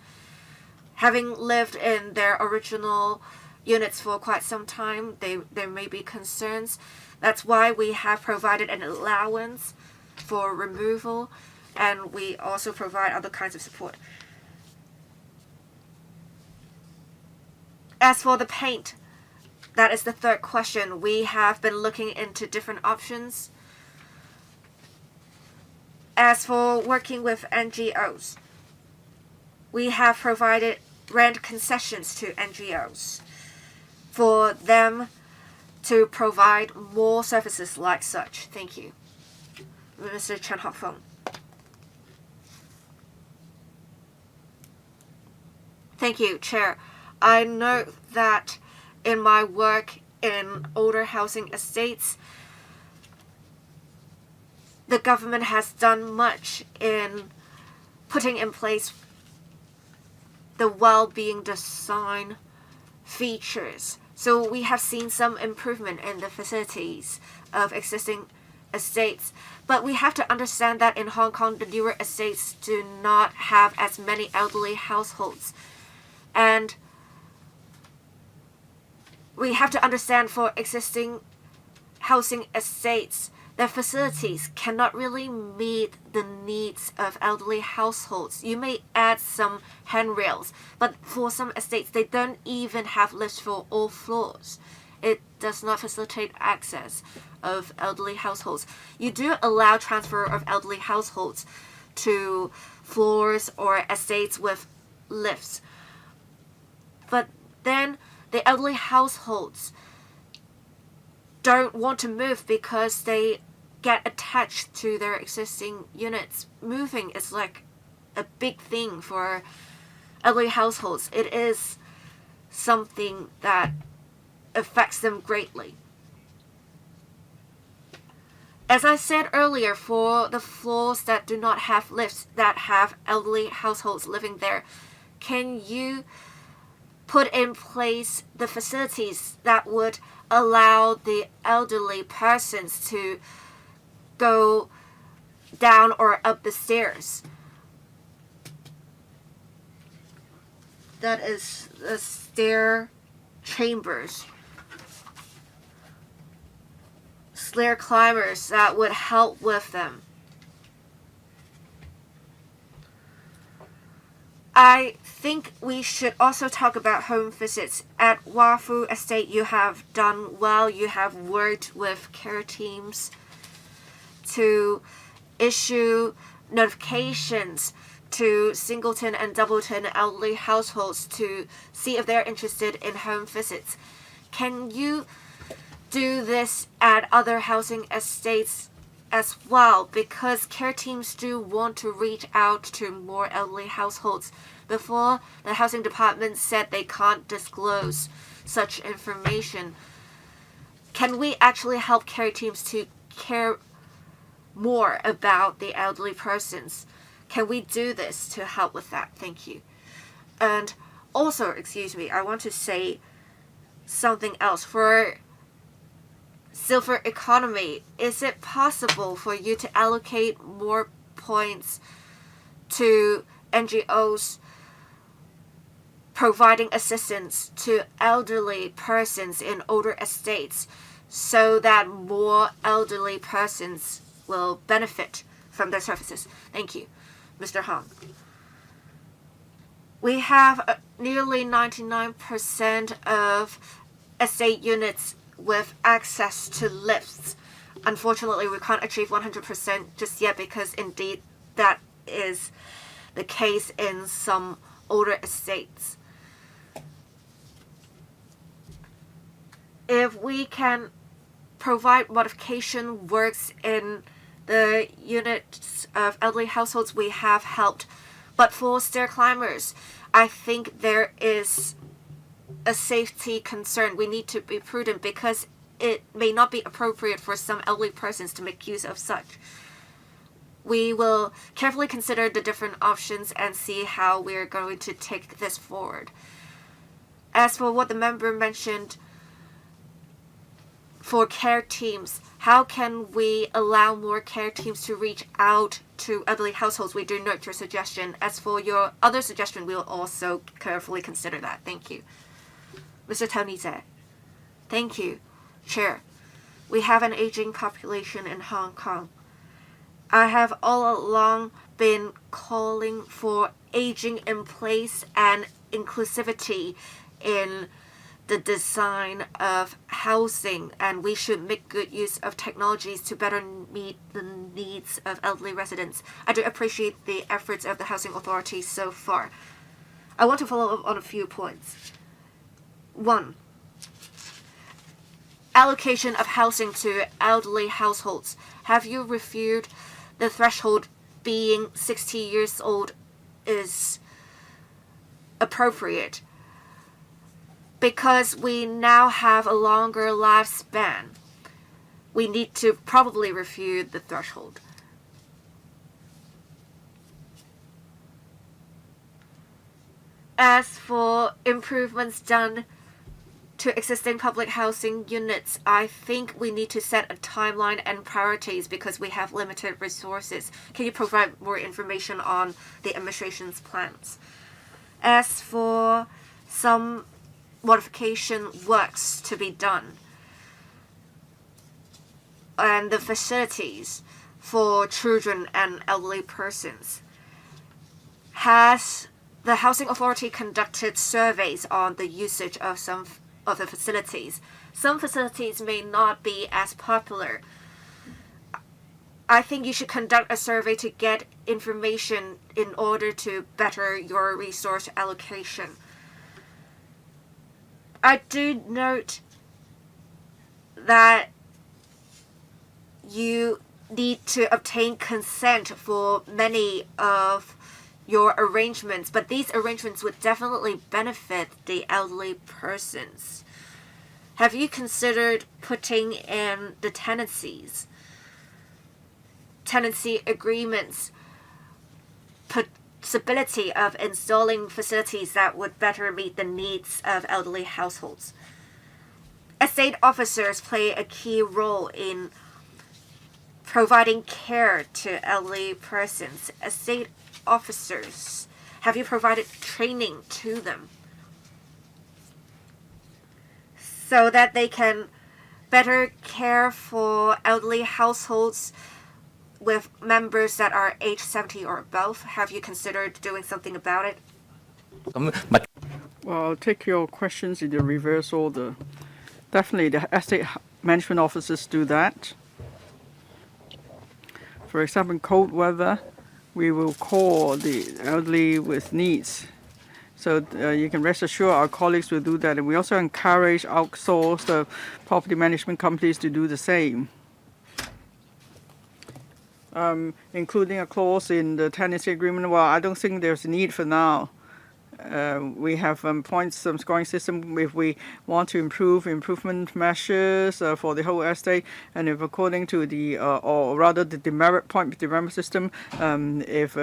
having lived in their original units for quite some time, there may be concerns. That's why we have provided an allowance for removal, and we also provide other kinds of support. As for the paint, that is the third question. We have been looking into different options. As for working with NGOs, we have provided rent concessions to NGOs for them to provide more services like such. Thank you. Mr. Chen Hopfeng. Thank you, Chair. I know that in my work in older housing estates, the government has done much in putting in place the well-being design features. So we have seen some improvement in the facilities of existing estates. But we have to understand that in Hong Kong, the newer estates do not have as many elderly households. And we have to understand for existing housing estates, their facilities cannot really meet the needs of elderly households. You may add some handrails, but for some estates, they don't even have lifts for all floors. It does not facilitate access of elderly households. You do allow transfer of elderly households to floors or estates with lifts. But then the elderly households don't want to move because they get attached to their existing units. Moving is like a big thing for elderly households. It is something that affects them greatly. As I said earlier, for the floors that do not have lifts, that have elderly households living there, can you put in place the facilities that would allow the elderly persons to go down or up the stairs? That is the stair chambers. Stair climbers that would help with them. I think we should also talk about home visits. At Wafu Estate, you have done well. You have worked with care teams to issue notifications to singleton and doubleton elderly households to see if they're interested in home visits. Can you do this at other housing estates as well? Because care teams do want to reach out to more elderly households. Before, the housing department said they can't disclose such information. Can we actually help care teams to care more about the elderly persons? Can we do this to help with that? Thank you. And also, excuse me, I want to say something else. For silver economy, is it possible for you to allocate more points to NGOs providing assistance to elderly persons in older estates so that more elderly persons will benefit from their services? Thank you. Mr. Hong. We have nearly 99% of estate units with access to lifts. Unfortunately, we can't achieve 100% just yet because indeed that is the case in some older estates. If we can provide modification works in the units of elderly households, we have helped. But for stair climbers, I think there is a safety concern. We need to be prudent because it may not be appropriate for some elderly persons to make use of such. We will carefully consider the different options and see how we're going to take this forward. As for what the member mentioned for care teams, how can we allow more care teams to reach out to elderly households? We do note your suggestion. As for your other suggestion, we will also carefully consider that. Thank you. Mr. Tony Zhe. Thank you, Chair. We have an aging population in Hong Kong. I have all along been calling for aging in place and inclusivity in the design of housing, and we should make good use of technologies to better meet the needs of elderly residents. I do appreciate the efforts of the Housing Authority so far. I want to follow up on a few points. 1. Allocation of housing to elderly households. Have you reviewed the threshold being 60 years old is appropriate? Because we now have a longer lifespan, we need to probably review the threshold. As for improvements done to existing public housing units, I think we need to set a timeline and priorities because we have limited resources. Can you provide more information on the administration's plans? As for some modification works to be done and the facilities for children and elderly persons, has the Housing Authority conducted surveys on the usage of some of the facilities? Some facilities may not be as popular. I think you should conduct a survey to get information in order to better your resource allocation. I do note that you need to obtain consent for many of your arrangements, but these arrangements would definitely benefit the elderly persons. Have you considered putting in the tenancies? tenancy agreements possibility of installing facilities that would better meet the needs of elderly households. Estate officers play a key role in providing care to elderly persons. Estate officers, have you provided training to them so that they can better care for elderly households with members that are age 70 or above? Have you considered doing something about it? Well, I'll take your questions in the reverse order. Definitely, the estate management officers do that. For example, in cold weather, we will call the elderly with needs. So you can rest assured our colleagues will do that. And we also encourage outsourced property management companies to do the same. Including a clause in the tenancy agreement. Well, I don't think there's a need for now. We have points scoring system if we want to improve improvement measures for the whole estate, and if according to the or rather the demerit point demerit system, if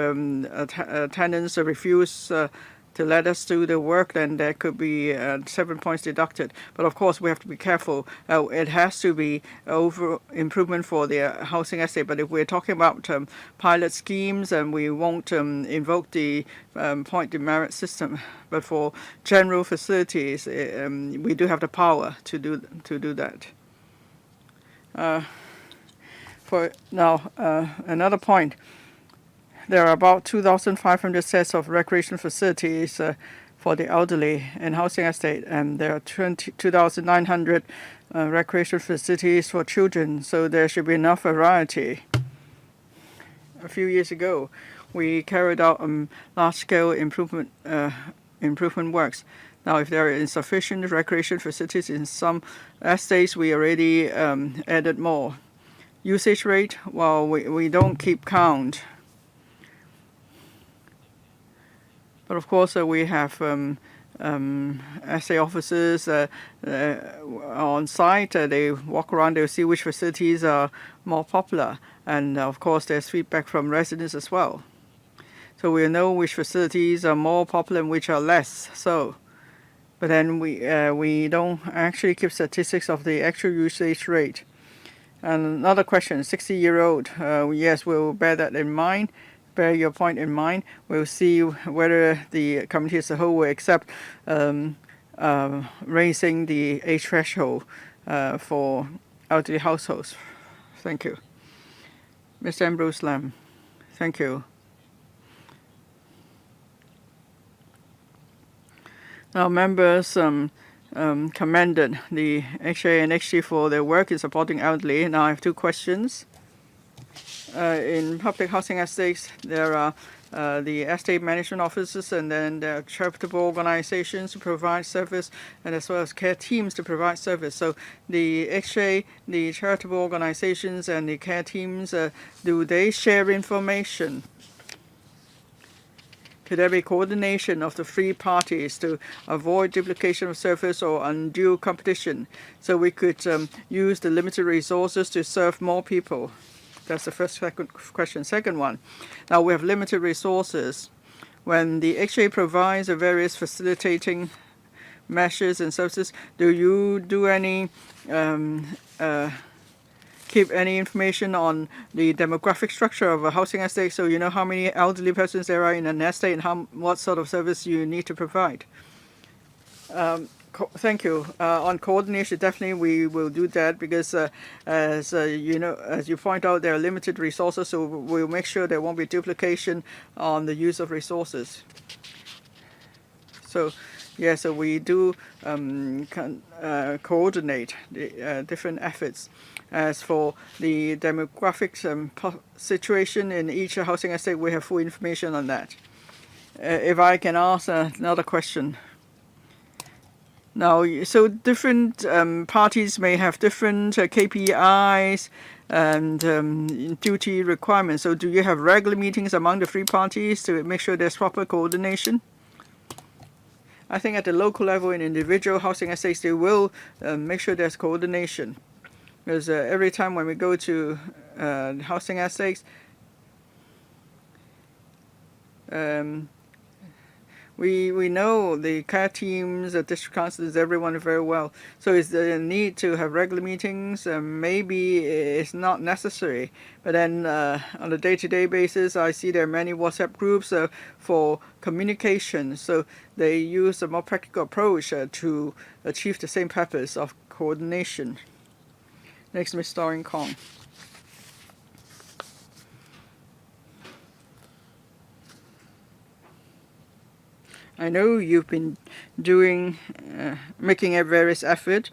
tenants refuse to let us do the work, then there could be 7 points deducted. But of course, we have to be careful. It has to be over improvement for the housing estate. But if we're talking about pilot schemes, and we won't invoke the point demerit system. But for general facilities, we do have the power to do that. For now, another point. There are about 2,500 sets of recreation facilities for the elderly in housing estate, and there are 2,900 recreation facilities for children, so there should be enough variety. A few years ago, we carried out large-scale improvement works. Now, if there are insufficient recreation facilities in some estates, we already added more. Usage rate, well, we don't keep count. But of course, we have SA officers on site. They walk around, they'll see which facilities are more popular. And of course, there's feedback from residents as well. So we'll know which facilities are more popular and which are less so. But then we don't actually keep statistics of the actual usage rate. And another question, 60-year-old. Yes, we'll bear that in mind. Bear your point in mind. We'll see whether the committee as a whole will accept raising the age threshold for elderly households. Thank you. Mr. Ambrose Lam. Thank you. Now, members commended the HA and HG for their work in supporting elderly. Now, I have two questions. In public housing estates, there are the estate management officers, and then there are charitable organizations to provide service, and as well as care teams to provide service. So the HA, the charitable organizations, and the care teams, do they share information? Could there be coordination of the three parties to avoid duplication of service or undue competition, so we could use the limited resources to serve more people? That's the first question. Second one, now we have limited resources. When the HA provides various facilitating measures and services, do you do any keep any information on the demographic structure of a housing estate, so you know how many elderly persons there are in an estate and what sort of service you need to provide? Thank you. On coordination, definitely we will do that because, as you point out, there are limited resources, so we'll make sure there won't be duplication on the use of resources. So, yeah, so we do coordinate the different efforts. As for the demographic situation in each housing estate, we have full information on that. If I can ask another question. Now, so different parties may have different KPIs and duty requirements. So do you have regular meetings among the three parties to make sure there's proper coordination? I think at the local level in individual housing estates, they will make sure there's coordination. because every time when we go to housing estates, we know the care teams, the district councillors, everyone very well. So is the need to have regular meetings? Maybe it's not necessary. But then on a day-to-day basis, I see there are many WhatsApp groups for communication. So they use a more practical approach to achieve the same purpose of coordination. Next, Ms. Doreen Kong. I know you've been making a various effort,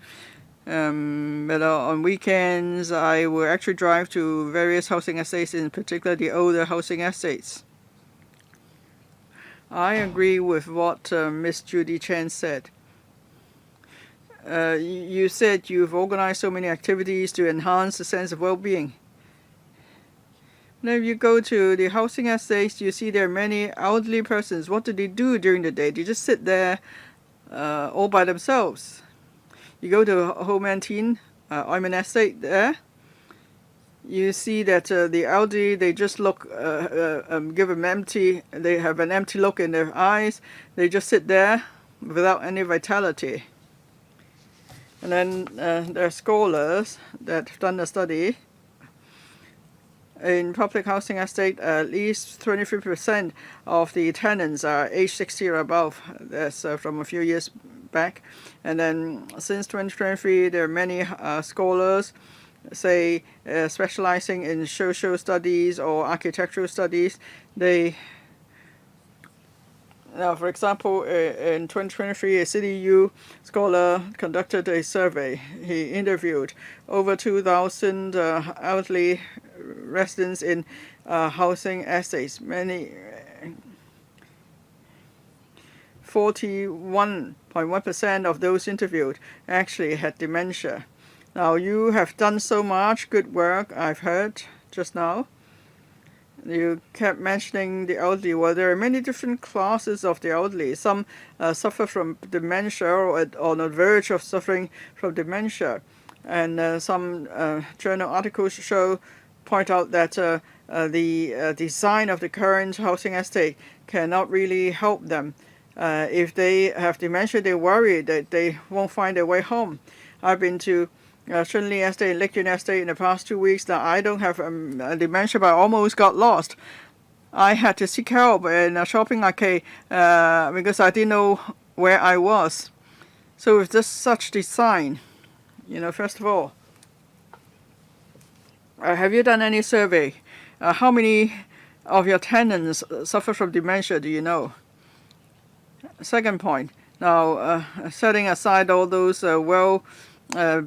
but on weekends I will actually drive to various housing estates, in particular the older housing estates. I agree with what Miss Judy Chen said. You said you've organized so many activities to enhance the sense of well-being. Now, if you go to the housing estates, you see there are many elderly persons. What do they do during the day? They just sit there all by themselves. You go to Home and Teen, Oyman Estate there, you see that the elderly, they just look, give them they have an empty look in their eyes. They just sit there without any vitality. And then there are scholars that have done a study. In public housing estate, at least 23% of the tenants are age 60 or above. That's from a few years back. And then since 2023, there are many scholars, say, specializing in social studies or architectural studies. Now, for example, in 2023, a CityU scholar conducted a survey. He interviewed over 2,000 elderly residents in housing estates. 41.1% of those interviewed actually had dementia. Now, you have done so much good work, I've heard just now. You kept mentioning the elderly. Well, there are many different classes of the elderly. Some suffer from dementia or on the verge of suffering from dementia. And some journal articles point out that the design of the current housing estate cannot really help them. If they have dementia, they worry that they won't find their way home. I've been to Shunli Estate and Lakeview Estate in the past 2 weeks. Now, I don't have dementia, but I almost got lost. I had to seek help in a shopping arcade because I didn't know where I was. So with this such design, first of all, have you done any survey? How many of your tenants suffer from dementia, do you know? Second point, now setting aside all those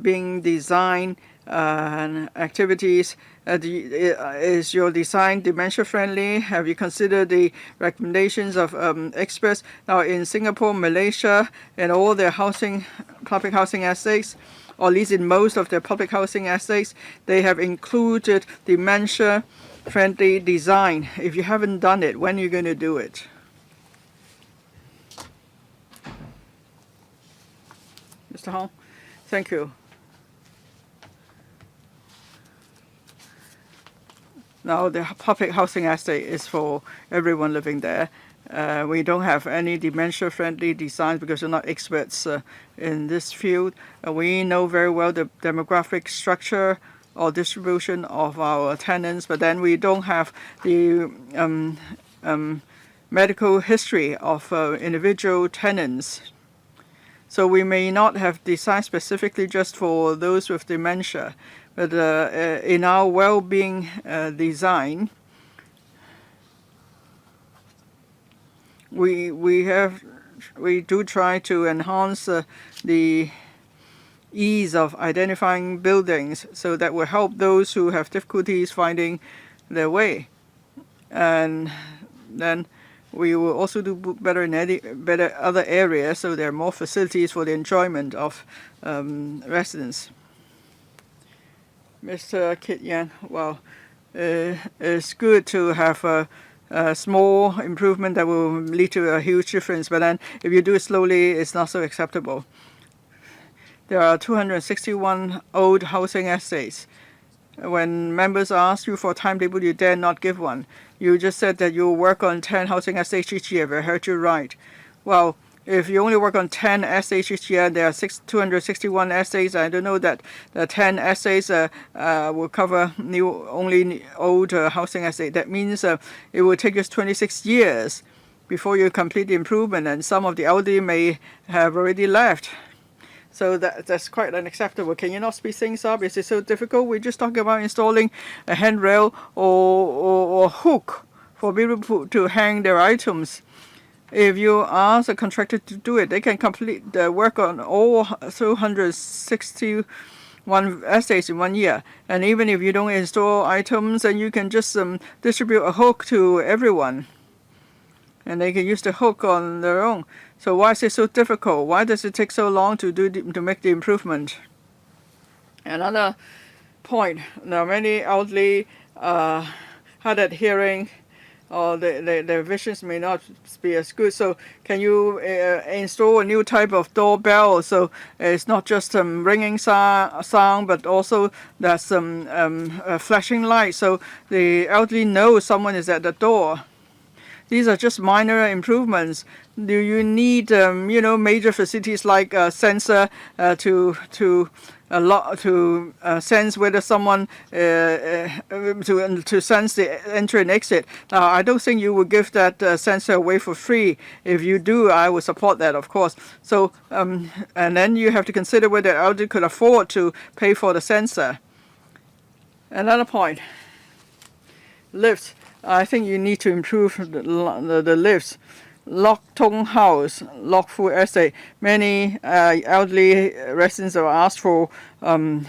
being designed activities, is your design dementia friendly? Have you considered the recommendations of experts? Now in Singapore, Malaysia, and all their public housing estates, or at least in most of their public housing estates, they have included dementia friendly design. If you haven't done it, when are you going to do it? Mr. Hong? Thank you. Now, the public housing estate is for everyone living there. We don't have any dementia-friendly designs because we're not experts in this field. We know very well the demographic structure or distribution of our tenants, but then we don't have the medical history of individual tenants. So we may not have designed specifically just for those with dementia, but in our well-being design, we do try to enhance the ease of identifying buildings, so that will help those who have difficulties finding their way, and then we will also do better in other areas, so there are more facilities for the enjoyment of residents. Mr. Kit Yan, well, it's good to have a small improvement that will lead to a huge difference, but then if you do it slowly, it's not so acceptable. there are 261 old housing estates. When members ask you for a timetable, you dare not give one. You just said that you work on 10 housing estates each year, if I heard you right. Well, if you only work on 10 essays each year, there are 261 essays. I don't know that the 10 essays will cover only old housing essays. That means it will take us 26 years before you complete the improvement, and some of the elderly may have already left. So that's quite unacceptable. Can you not speed things up? Is it so difficult? We're just talking about installing a handrail or hook for people to hang their items. If you ask a contractor to do it, they can complete the work on all 261 estates in 1 year. And even if you don't install items, then you can just distribute a hook to everyone, and they can use the hook on their own. So why is it so difficult? Why does it take so long to make the improvement? Another point. Now many elderly had that hearing, or their visions may not be as good. So can you install a new type of doorbell, so it's not just ringing sound, but also there's some flashing light, so the elderly know someone is at the door? These are just minor improvements. Do you need, major facilities like a sensor to sense whether someone to sense the entry and exit? Now, I don't think you would give that sensor away for free. If you do, I would support that, of course. So, and then you have to consider whether the elderly could afford to pay for the sensor. Another point: lifts. I think you need to improve the lifts. Lok Tong House, Lok Fu Estate. Many elderly residents have asked for an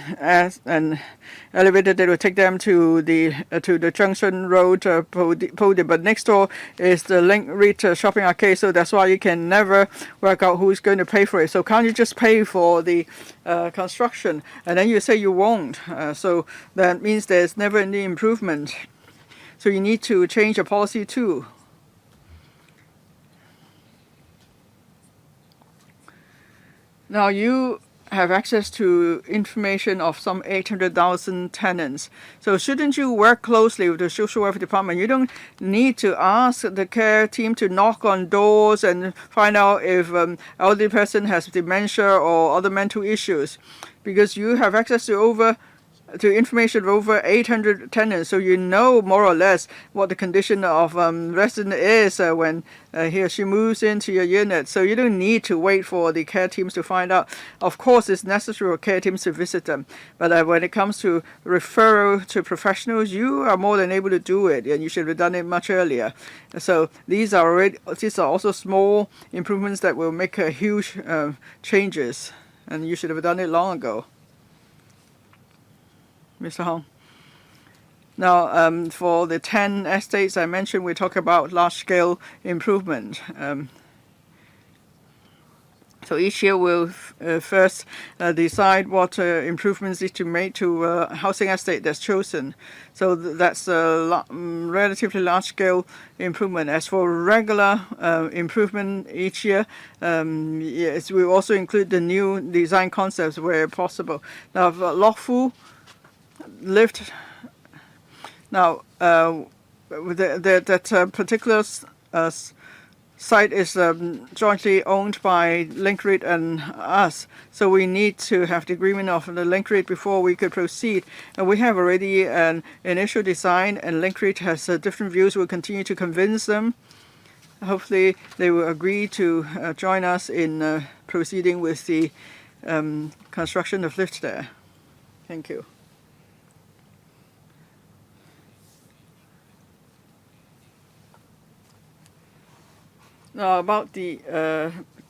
elevator that will take them to the Junction Road podium. But next door is the Link Reed shopping arcade, so that's why you can never work out who's going to pay for it. So can't you just pay for the construction? And then you say you won't. So that means there's never any improvement. So you need to change your policy too. Now you have access to information of some 800,000 tenants. So shouldn't you work closely with the social welfare department? You don't need to ask the care team to knock on doors and find out if elderly person has dementia or other mental issues, because you have access to information of over 800 tenants, so you know more or less what the condition of resident is when he or she moves into your unit. So you don't need to wait for the care teams to find out. Of course, it's necessary for care teams to visit them, but when it comes to referral to professionals, you are more than able to do it, and you should have done it much earlier. So these are also small improvements that will make huge changes, and you should have done it long ago. Mr. Hong. Now, for the 10 estates I mentioned, we talk about large-scale improvement. So each year we'll first decide what improvements need to make to housing estate that's chosen. So that's a relatively large-scale improvement. As for regular improvement each year, yes, we also include the new design concepts where possible. Now, for Lok Fu lift. Now, that particular site is jointly owned by Linkread and us, so we need to have the agreement of the Linkread before we could proceed. And we have already an initial design, and Linkread has different views. We'll continue to convince them. Hopefully, they will agree to join us in proceeding with the construction of lift there. Thank you. Now, about the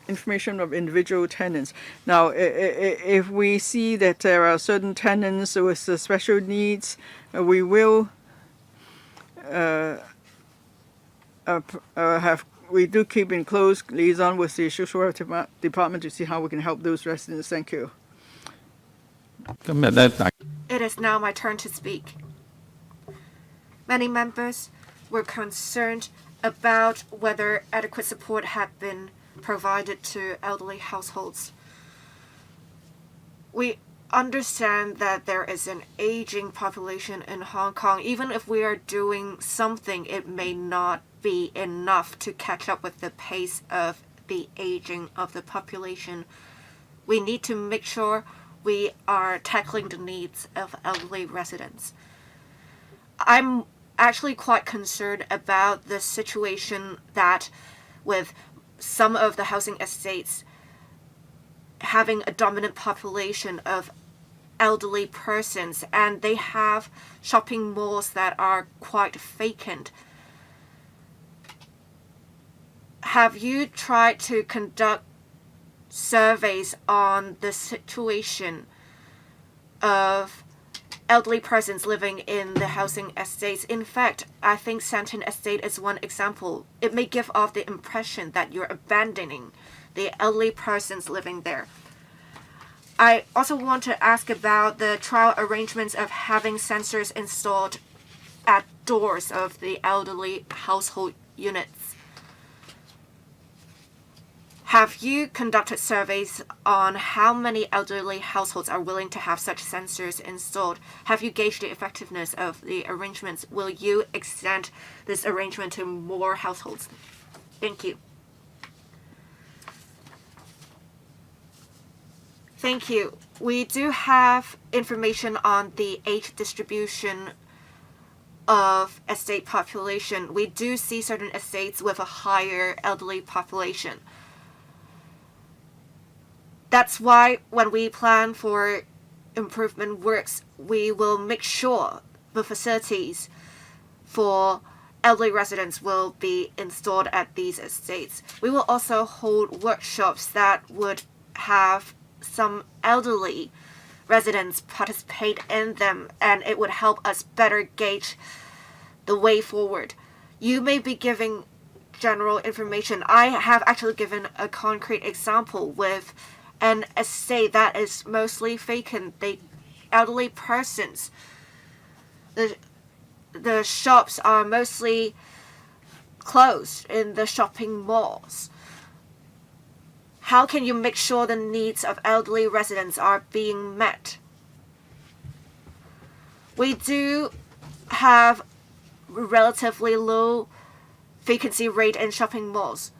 information of individual tenants. Now, if we see that there are certain tenants with special needs, we will we do keep in close liaison with the social welfare department to see how we can help those residents. Thank you. It is now my turn to speak. Many members were concerned about whether adequate support had been provided to elderly households. we understand that there is an aging population in Hong Kong. Even if we are doing something, it may not be enough to catch up with the pace of the aging of the population. We need to make sure we are tackling the needs of elderly residents. I'm actually quite concerned about the situation that with some of the housing estates having a dominant population of elderly persons, and they have shopping malls that are quite vacant. Have you tried to conduct surveys on the situation of elderly persons living in the housing estates? In fact, I think Santon Estate is one example. It may give off the impression that you're abandoning the elderly persons living there. I also want to ask about the trial arrangements of having sensors installed at doors of the elderly household units. Have you conducted surveys on how many elderly households are willing to have such sensors installed? Have you gauged the effectiveness of the arrangements? Will you extend this arrangement to more households? Thank you. Thank you. We do have information on the age distribution of estate population. We do see certain estates with a higher elderly population. That's why when we plan for improvement works, we will make sure the facilities for elderly residents will be installed at these estates. We will also hold workshops that would have some elderly residents participate in them, and it would help us better gauge the way forward. You may be giving general information. I have actually given a concrete example with an estate that is mostly vacant. The elderly persons, the shops are mostly closed in the shopping malls. How can you make sure the needs of elderly residents are being met? We do have relatively low vacancy rate in shopping malls.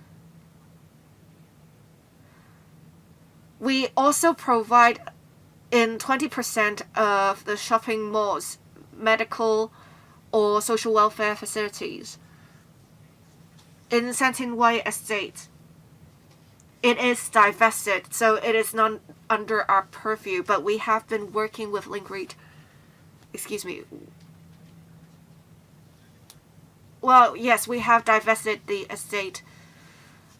We also provide in 20% of the shopping malls medical or social welfare facilities. In Santin Way Estate, it is divested, so it is not under our purview, but we have been working with Well, yes, we have divested the estate,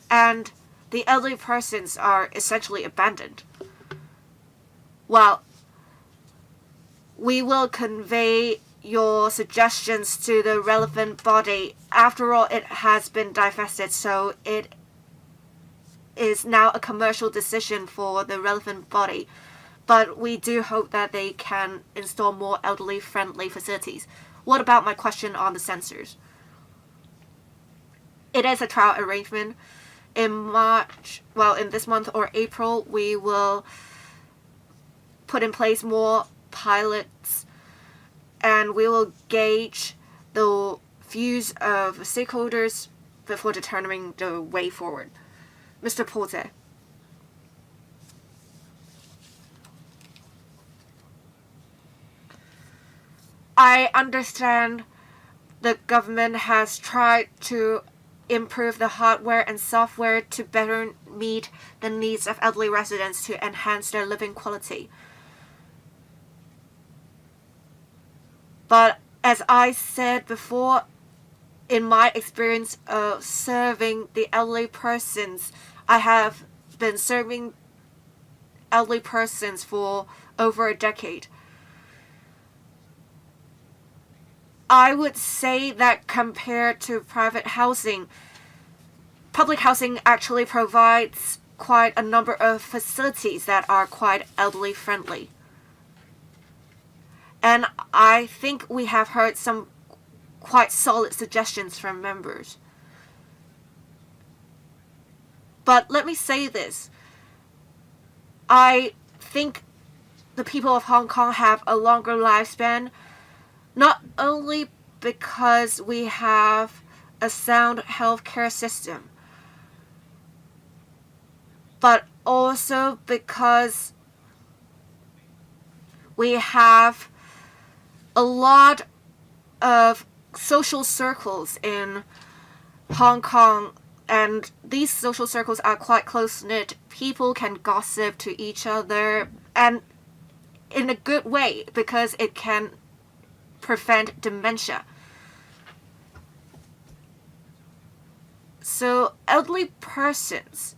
and the elderly persons are essentially abandoned. Well, we will convey your suggestions to the relevant body. After all, it has been divested, so it is now a commercial decision for the relevant body. But we do hope that they can install more elderly-friendly facilities. What about my question on the sensors? It is a trial arrangement. In this month or April, we will put in place more pilots, and we will gauge the views of stakeholders before determining the way forward. Mr. Porter. I understand the government has tried to improve the hardware and software to better meet the needs of elderly residents to enhance their living quality. But as I said before, in my experience of serving the elderly persons, I have been serving elderly persons for over a decade. I would say that compared to private housing, public housing actually provides quite a number of facilities that are quite elderly friendly. And I think we have heard some quite solid suggestions from members. But let me say this. I think the people of Hong Kong have a longer lifespan, not only because we have a sound healthcare system, but also because we have a lot of social circles in Hong Kong, and these social circles are quite close-knit. People can gossip to each other, and in a good way, because it can prevent dementia. So elderly persons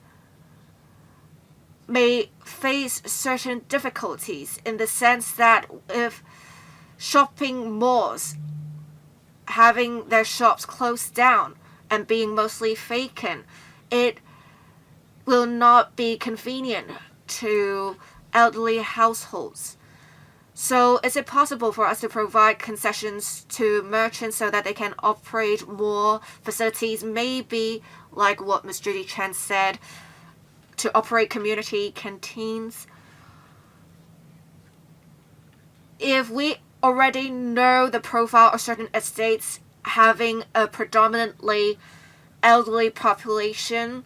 may face certain difficulties in the sense that if shopping malls having their shops closed down and being mostly vacant, it will not be convenient to elderly households. So is it possible for us to provide concessions to merchants so that they can operate more facilities, maybe like what Ms. Judy Chen said, to operate community canteens? If we already know the profile of certain estates having a predominantly elderly population,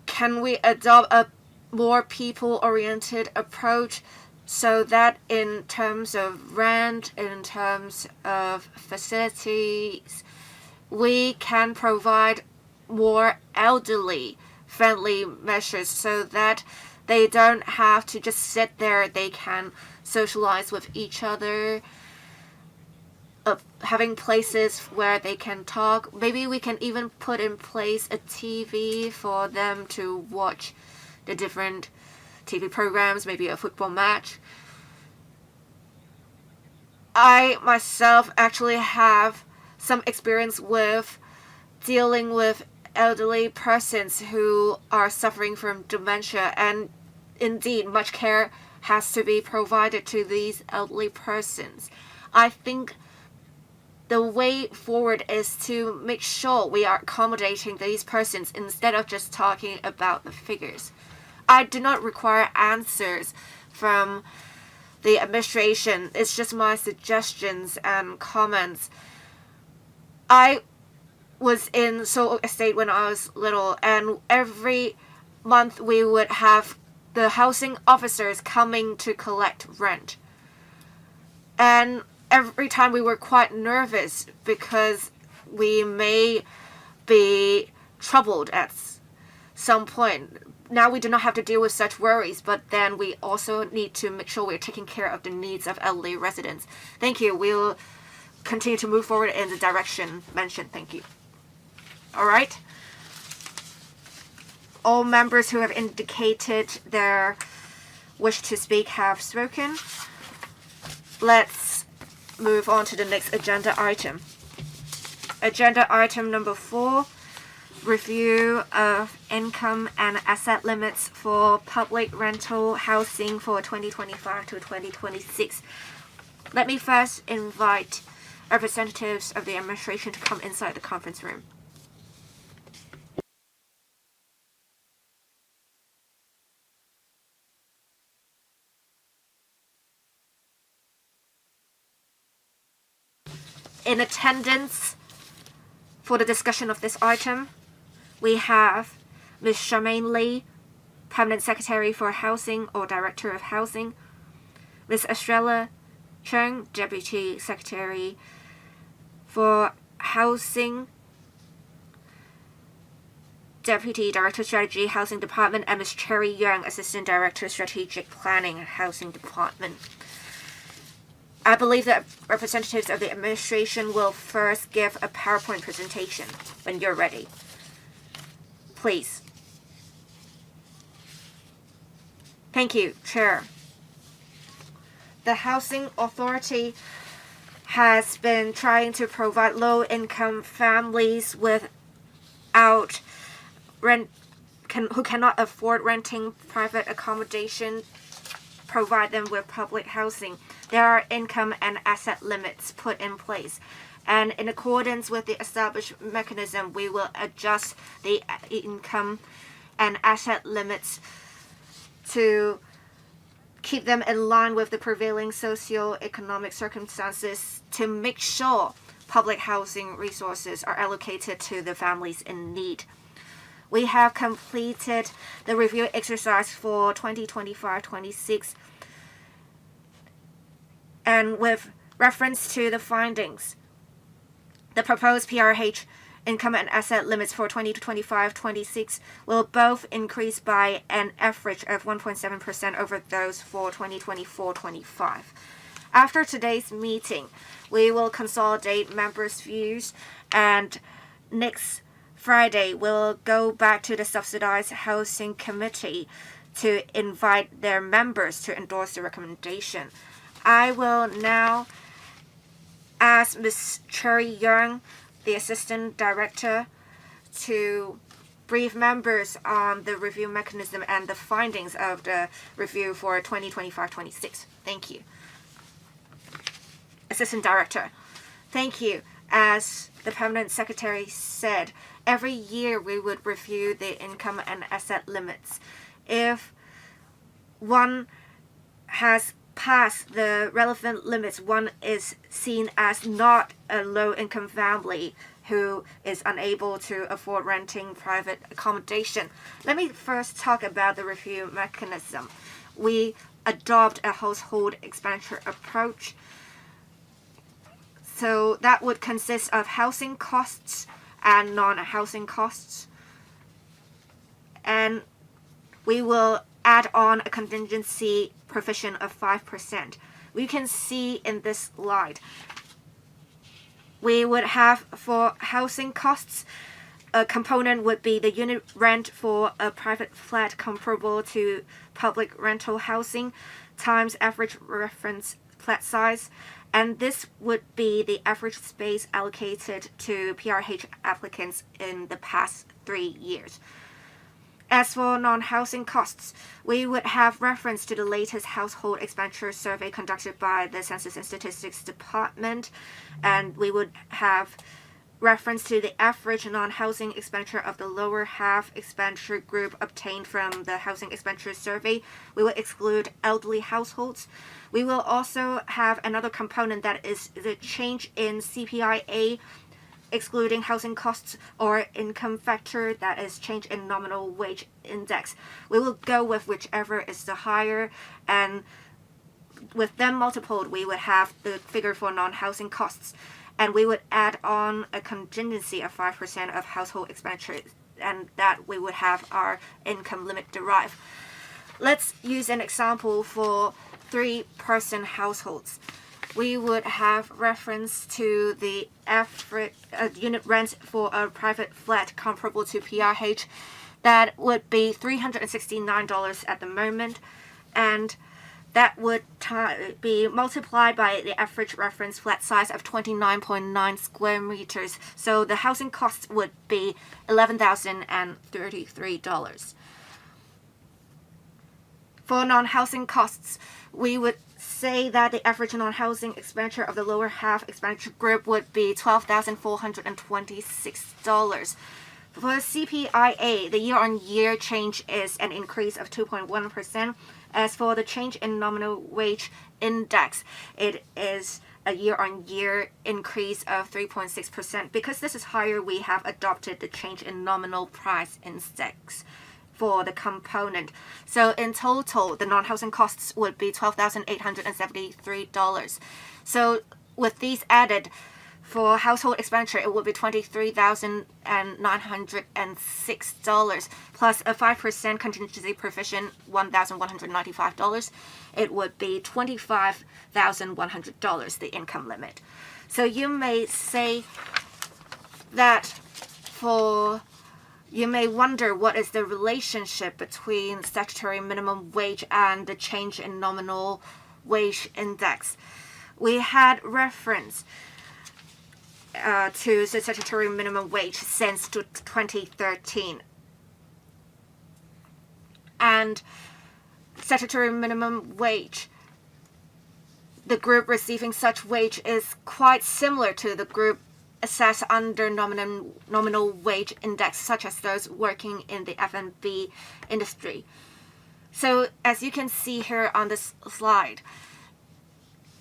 can we adopt a more people-oriented approach so that in terms of rent, in terms of facilities, we can provide more elderly-friendly measures so that they don't have to just sit there, they can socialize with each other, having places where they can talk. Maybe we can even put in place a TV for them to watch the different TV programs, maybe a football match. I myself actually have some experience with dealing with elderly persons who are suffering from dementia, and indeed much care has to be provided to these elderly persons. I think the way forward is to make sure we are accommodating these persons instead of just talking about the figures. I do not require answers from the administration. It's just my suggestions and comments. I was in Seoul Estate when I was little, and every month we would have the housing officers coming to collect rent. And every time we were quite nervous because we may be troubled at some point. Now we do not have to deal with such worries, but then we also need to make sure we're taking care of the needs of elderly residents. Thank you. We'll continue to move forward in the direction mentioned. Thank you. All right. All members who have indicated their wish to speak have spoken. Let's move on to the next agenda item. Agenda item number 4. Review of income and asset limits for public rental housing for 2025 to 2026. Let me first invite representatives of the administration to come inside the conference room. In attendance for the discussion of this item, we have Ms. Charmaine Lee, Permanent Secretary for Housing or Director of Housing, Ms. Estrella Chung, Deputy Secretary for Housing, Deputy Director Strategy, Housing Department, and Ms. Cherry Young, Assistant Director Strategic Planning, Housing Department. I believe that representatives of the administration will first give a PowerPoint presentation when you're ready. Please. Thank you, Chair. The Housing Authority has been trying to provide low-income families without rent, who cannot afford renting private accommodation, provide them with public housing. There are income and asset limits put in place. And in accordance with the established mechanism, we will adjust the income and asset limits to keep them in line with the prevailing socio-economic circumstances to make sure public housing resources are allocated to the families in need. We have completed the review exercise for 2025-26, and with reference to the findings, the proposed PRH income and asset limits for 2025-26 will both increase by an average of 1.7% over those for 2024-25. After today's meeting, we will consolidate members' views, and next Friday we'll go back to the Subsidized Housing Committee to invite their members to endorse the recommendation. I will now ask Ms. Cherry Young, the Assistant Director, to brief members on the review mechanism and the findings of the review for 2025-26. Thank you. Assistant Director. Thank you. As the Permanent Secretary said, every year we would review the income and asset limits. If one has passed the relevant limits, one is seen as not a low-income family who is unable to afford renting private accommodation. Let me first talk about the review mechanism. We adopt a household expenditure approach. So that would consist of housing costs and non-housing costs. And we will add on a contingency provision of 5%. We can see in this slide, we would have for housing costs, a component would be the unit rent for a private flat comparable to public rental housing times average reference flat size, and this would be the average space allocated to PRH applicants in the past 3 years. As for non-housing costs, we would have reference to the latest household expenditure survey conducted by the Census and Statistics Department, and we would have reference to the average non-housing expenditure of the lower half expenditure group obtained from the housing expenditure survey. We will exclude elderly households. We will also have another component that is the change in CPIA, excluding housing costs, or income factor, that is change in nominal wage index. We will go with whichever is the higher, and with them multiplied, we would have the figure for non-housing costs, and we would add on a contingency of 5% of household expenditure, and that we would have our income limit derived. Let's use an example for 3-person households. We would have reference to the average unit rent for a private flat comparable to PRH. That would be $369 at the moment, and that would be multiplied by the average reference flat size of 29.9 square meters. So the housing costs would be $11,033. For non-housing costs, we would say that the average non-housing expenditure of the lower half expenditure group would be $12,426. For CPIA, the year-on-year change is an increase of 2.1%. As for the change in nominal wage index, it is a year-on-year increase of 3.6%. Because this is higher, we have adopted the change in nominal price index for the component. So in total, the non-housing costs would be $12,873. So with these added, for household expenditure, it would be $23,906 plus a 5% contingency provision, $1,195. It would be $25,100, the income limit. So you may say that you may wonder what is the relationship between statutory minimum wage and the change in nominal wage index. We had reference to the statutory minimum wage since 2013. And statutory minimum wage, the group receiving such wage is quite similar to the group assessed under nominal wage index, such as those working in the F&B industry. So as you can see here on this slide,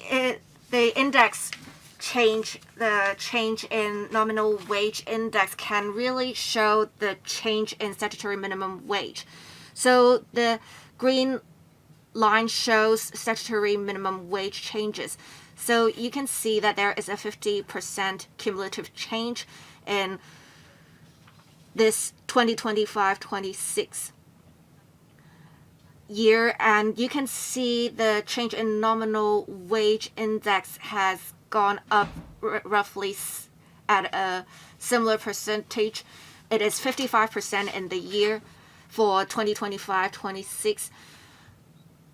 the index change, the change in nominal wage index can really show the change in statutory minimum wage. So the green line shows statutory minimum wage changes. So you can see that there is a 50% cumulative change in this 2025-26 year, and you can see the change in nominal wage index has gone up roughly at a similar percentage. It is 55% in the year for 2025-26.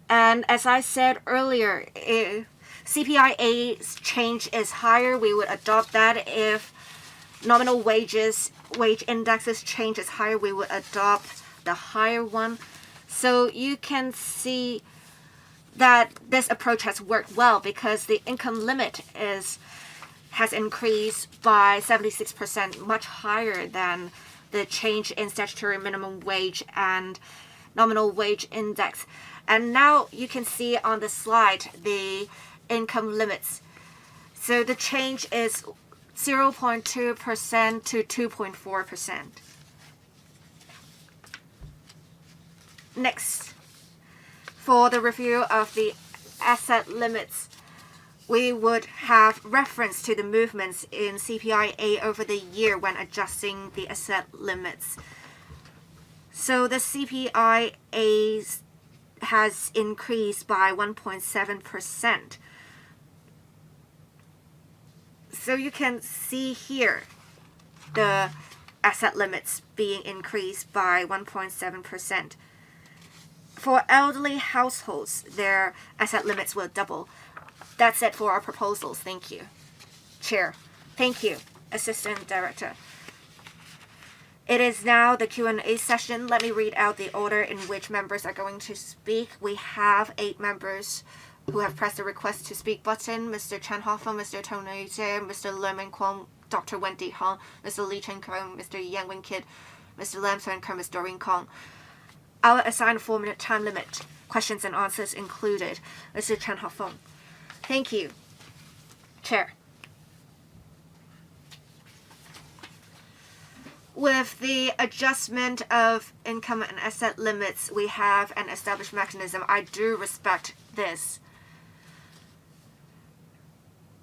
And as I said earlier, if CPIA's change is higher, we would adopt that. If nominal wage indexes change is higher, we would adopt the higher one. So you can see that this approach has worked well because the income limit has increased by 76%, much higher than the change in statutory minimum wage and nominal wage index. And now you can see on the slide the income limits. So the change is 0.2% to 2.4%. Next, for the review of the asset limits, we would have reference to the movements in CPIA over the year when adjusting the asset limits. So the CPIA has increased by 1.7%. So you can see here the asset limits being increased by 1.7%. For elderly households, their asset limits will double. That's it for our proposals. Thank you. Chair. Thank you, Assistant Director. It is now the Q&A session. Let me read out the order in which members are going to speak. We have 8 members who have pressed the request to speak button. Mr. Chen Hofeng, Mr. Tony Zhe, Mr. Lerman Kwong, Dr. Wendy Hong, Mr. Lee Chen Kong, Mr. Yang Wen Kid, Mr. Lam Sun Ker, Ms. Doreen Kong. I'll assign a 4-minute time limit. Questions and answers included. Mr. Chen Hofeng. Thank you. Chair. With the adjustment of income and asset limits, we have an established mechanism. I do respect this.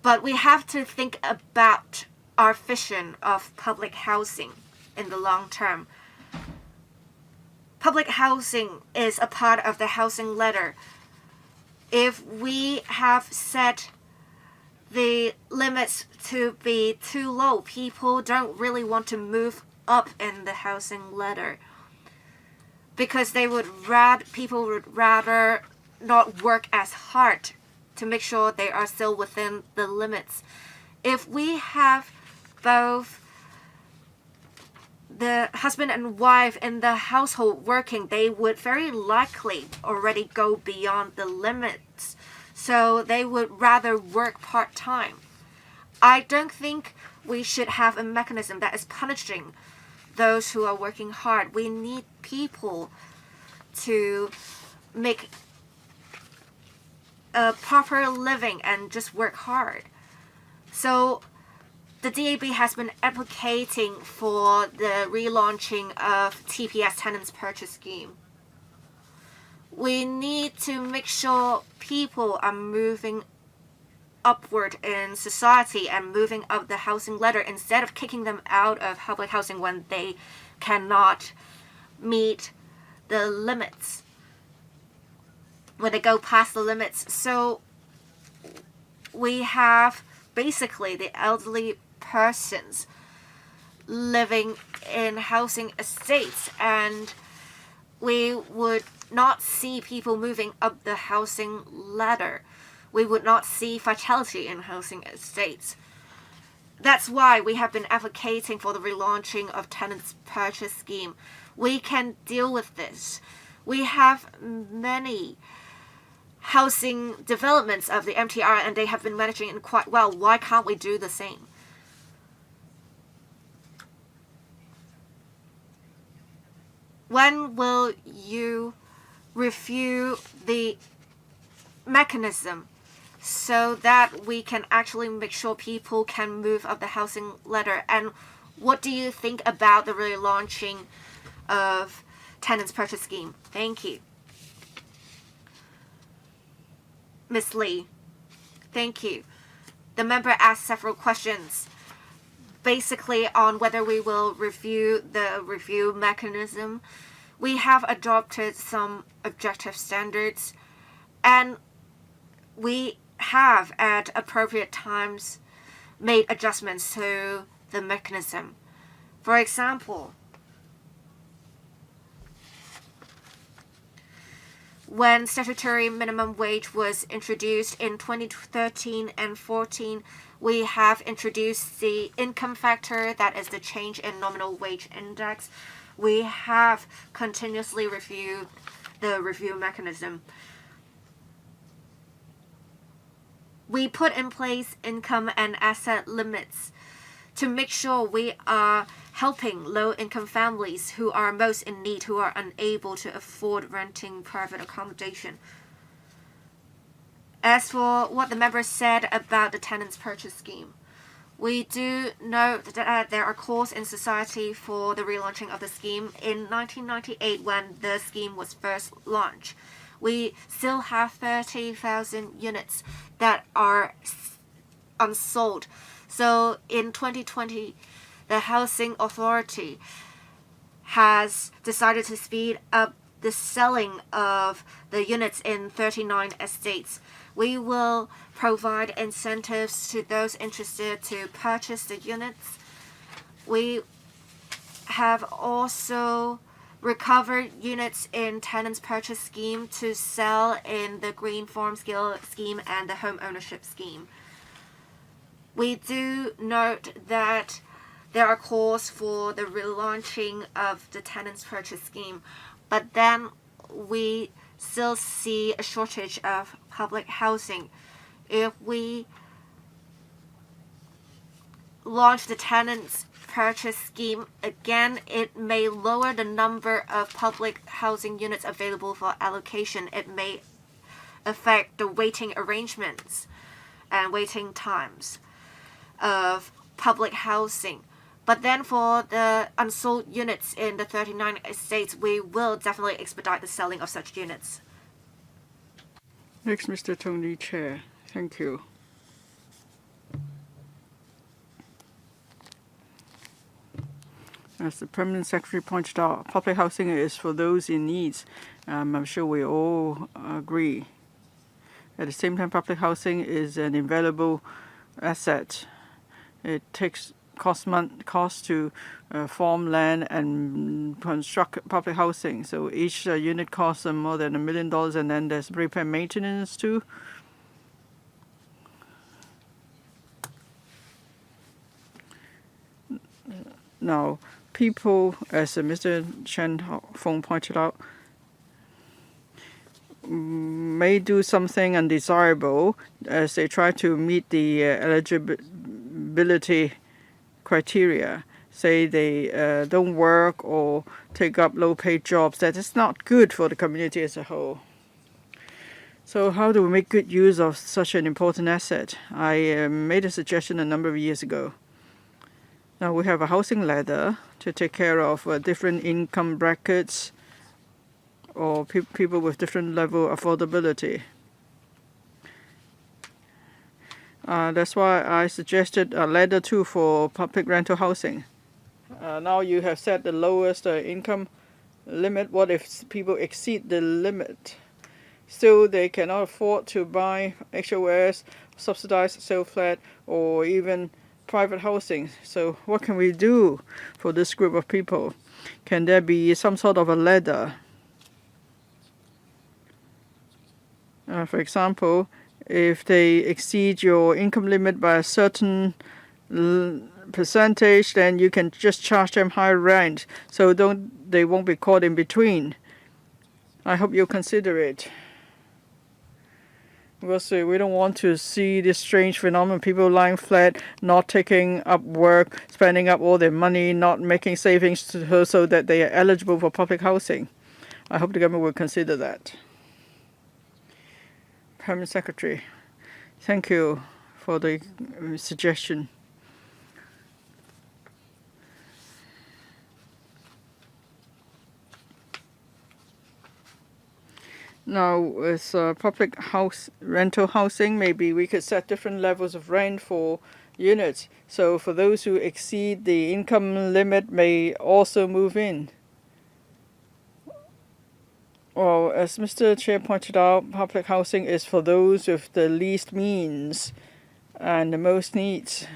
But we have to think about our vision of public housing in the long term. Public housing is a part of the housing ladder. If we have set the limits to be too low, people don't really want to move up in the housing ladder because people would rather not work as hard to make sure they are still within the limits. If we have both the husband and wife in the household working, they would very likely already go beyond the limits. So they would rather work part-time. I don't think we should have a mechanism that is punishing those who are working hard. We need people to make a proper living and just work hard. So the DAB has been advocating for the relaunching of TPS Tenants Purchase Scheme. We need to make sure people are moving upward in society and moving up the housing ladder instead of kicking them out of public housing when they cannot meet the limits, when they go past the limits. So we have basically the elderly persons living in housing estates, and we would not see people moving up the housing ladder. We would not see vitality in housing estates. That's why we have been advocating for the relaunching of Tenants Purchase Scheme. We can deal with this. We have many housing developments of the MTR and they have been managing it quite well. Why can't we do the same? When will you review the mechanism so that we can actually make sure people can move up the housing ladder? And what do you think about the relaunching of tenants purchase scheme? Thank you. Ms. Lee. Thank you. The member asked several questions, basically on whether we will review the review mechanism. We have adopted some objective standards, and we have at appropriate times made adjustments to the mechanism. For example, when statutory minimum wage was introduced in 2013 and 14, we have introduced the income factor, that is the change in nominal wage index. We have continuously reviewed the review mechanism. We put in place income and asset limits to make sure we are helping low-income families who are most in need, who are unable to afford renting private accommodation. As for what the member said about the tenants purchase scheme, we do note that there are calls in society for the relaunching of the scheme. In 1998, when the scheme was first launched, we still have 30,000 units that are unsold. So in 2020, the Housing Authority has decided to speed up the selling of the units in 39 estates. We will provide incentives to those interested to purchase the units. We have also recovered units in tenants purchase scheme to sell in the green farm scale scheme and the home ownership scheme. We do note that there are calls for the relaunching of the tenants purchase scheme, but then we still see a shortage of public housing. If we launch the tenants purchase scheme again, it may lower the number of public housing units available for allocation. It may affect the waiting arrangements and waiting times of public housing. But then for the unsold units in the 39 estates, we will definitely expedite the selling of such units. Next, Mr. Tony Chair. Thank you. As the Permanent Secretary pointed out, public housing is for those in need. I'm sure we all agree. At the same time, public housing is an invaluable asset. It takes cost to farm land and construct public housing. So each unit costs more than $1 million, and then there's repair maintenance too. Now, people, as Mr. Chen Feng pointed out, may do something undesirable as they try to meet the eligibility criteria. Say they don't work or take up low-paid jobs. That is not good for the community as a whole. So how do we make good use of such an important asset? I made a suggestion a number of years ago. Now we have a housing ladder to take care of different income brackets or people with different level of affordability. That's why I suggested a ladder too for public rental housing. Now you have set the lowest income limit. What if people exceed the limit? Still, they cannot afford to buy HOS, subsidized sale flat, or even private housing. So what can we do for this group of people? Can there be some sort of a ladder? For example, if they exceed your income limit by a certain percentage, then you can just charge them higher rent, so they won't be caught in between. I hope you'll consider it. Because we don't want to see this strange phenomenon, people lying flat, not taking up work, spending up all their money, not making savings so that they are eligible for public housing. I hope the government will consider that. Permanent Secretary, thank you for the suggestion. Now, with public house rental housing, maybe we could set different levels of rent for units. So for those who exceed the income limit may also move in. Well, as Mr. Chair pointed out, public housing is for those with the least means and the most needs.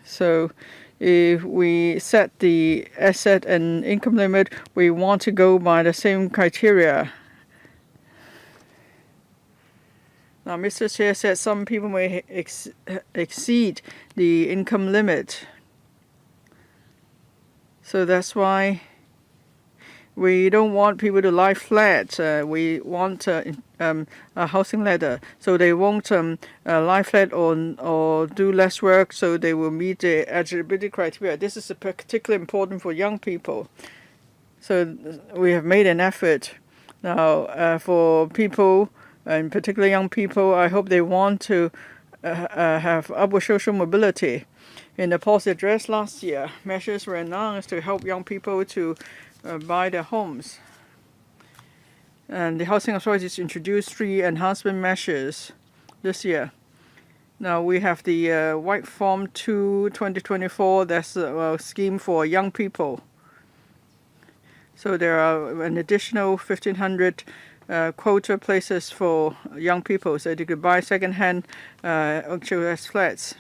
So if we set the asset and income limit, we want to go by the same criteria. Now, Mr. Chair said some people may exceed the income limit. So that's why we don't want people to lie flat. We want a housing ladder, so they won't lie flat or do less work, so they will meet the eligibility criteria. This is particularly important for young people. So we have made an effort. Now, for people, and particularly young people, I hope they want to have upward social mobility. In the policy address last year, measures were announced to help young people to buy their homes. And the housing authorities introduced 3 enhancement measures this year. Now we have the White Form 2 2024, that's a scheme for young people. So there are an additional 1,500 quota places for young people, so they could buy second-hand HOS flats.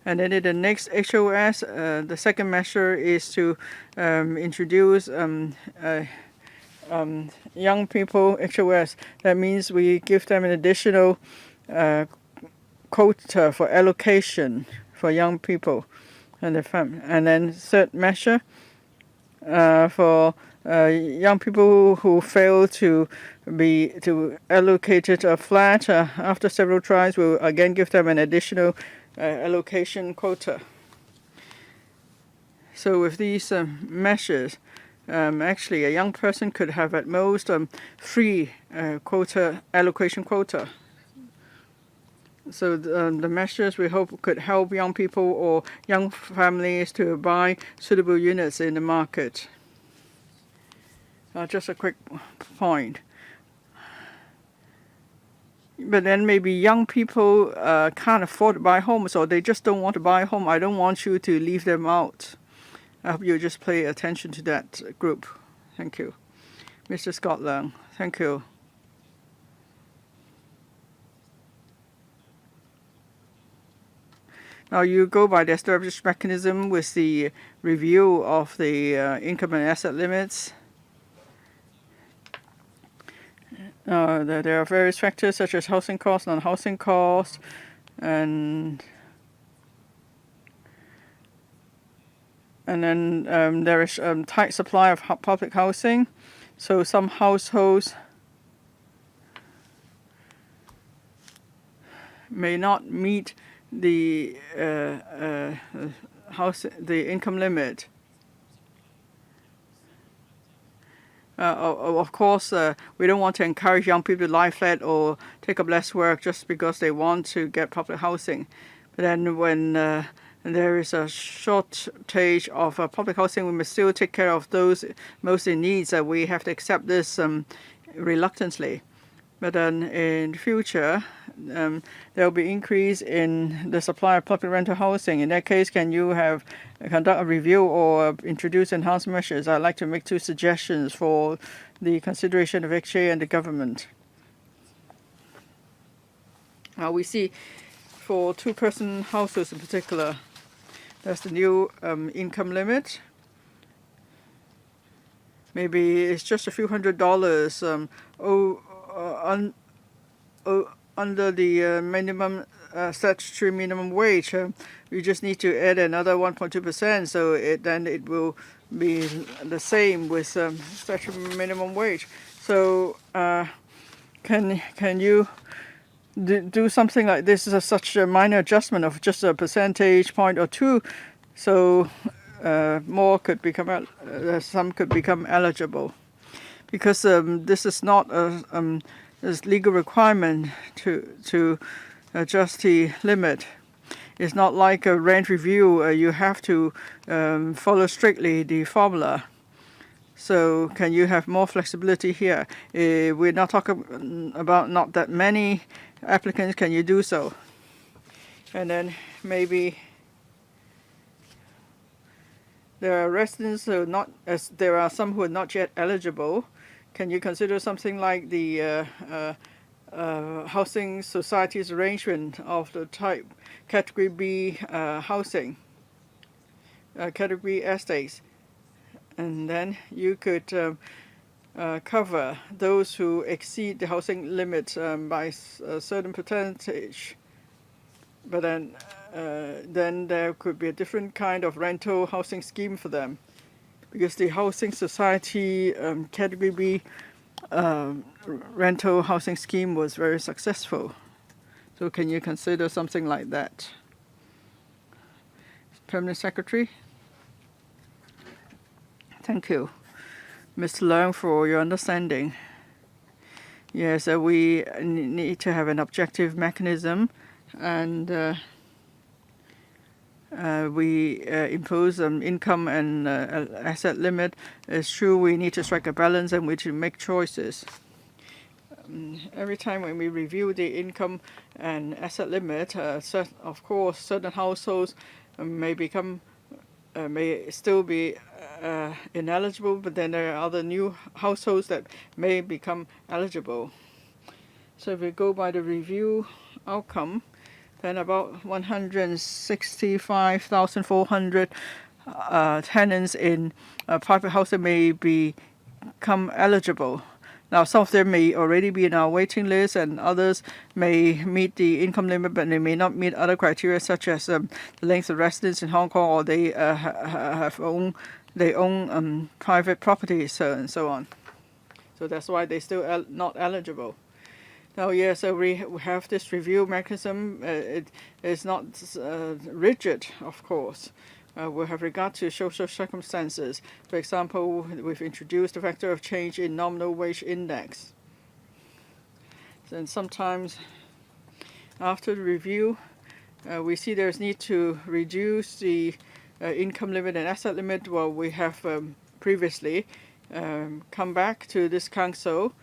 And then in the next HOS, the second measure is to introduce young people HOS. That means we give them an additional quota for allocation for young people and the family. And then third measure for young people who fail to be allocated a flat after several tries, we'll again give them an additional allocation quota. So with these measures, actually a young person could have at most 3 allocation quota. So the measures we hope could help young people or young families to buy suitable units in the market. Just a quick point. But then maybe young people can't afford to buy homes, or they just don't want to buy a home. I don't want you to leave them out. I hope you just pay attention to that group. Thank you. Mr. Scott Leung, thank you. Now you go by the established mechanism with the review of the income and asset limits. There are various factors such as housing costs, non-housing costs, and then there is tight supply of public housing. So some households may not meet the income limit. Of course, we don't want to encourage young people to lie flat or take up less work just because they want to get public housing. But then when there is a shortage of public housing, we must still take care of those most in need. We have to accept this reluctantly. But then in the future, there will be increase in the supply of public rental housing. In that case, can you conduct a review or introduce enhanced measures? I'd like to make 2 suggestions for the consideration of HA and the government. We see for 2-person households in particular, there's the new income limit. Maybe it's just a few $100s under the minimum statutory minimum wage. You just need to add another 1.2%, so then it will be the same with statutory minimum wage. So can you do something like this? Such a minor adjustment of just a percentage point or 2, so more could become some could become eligible, because this is not a legal requirement to adjust the limit. It's not like a rent review. You have to follow strictly the formula. So can you have more flexibility here? We're not talking about not that many applicants. Can you do so? And then maybe there are residents who are not, as there are some who are not yet eligible. Can you consider something like the housing society's arrangement of the type Category B housing, Category B estates, and then you could cover those who exceed the housing limit by a certain percentage. But then there could be a different kind of rental housing scheme for them, because the housing society Category B rental housing scheme was very successful. So can you consider something like that? Permanent Secretary? Thank you, Mr. Leung, for your understanding. Yes, we need to have an objective mechanism, and we impose an income and asset limit. It's true we need to strike a balance and we need to make choices. Every time when we review the income and asset limit, of course, certain households may still be ineligible, but then there are other new households that may become eligible. So if we go by the review outcome, then about 165,400 tenants in private housing may become eligible. Now, some of them may already be in our waiting list, and others may meet the income limit, but they may not meet other criteria, such as the length of residence in Hong Kong, or they own private properties, and so on. So that's why they're still not eligible. Now, yes, so we have this review mechanism. It is not rigid, of course. We have regard to social circumstances. For example, we've introduced a factor of change in nominal wage index. And sometimes after the review, we see there's need to reduce the income limit and asset limit. Well, we have previously come back to this council,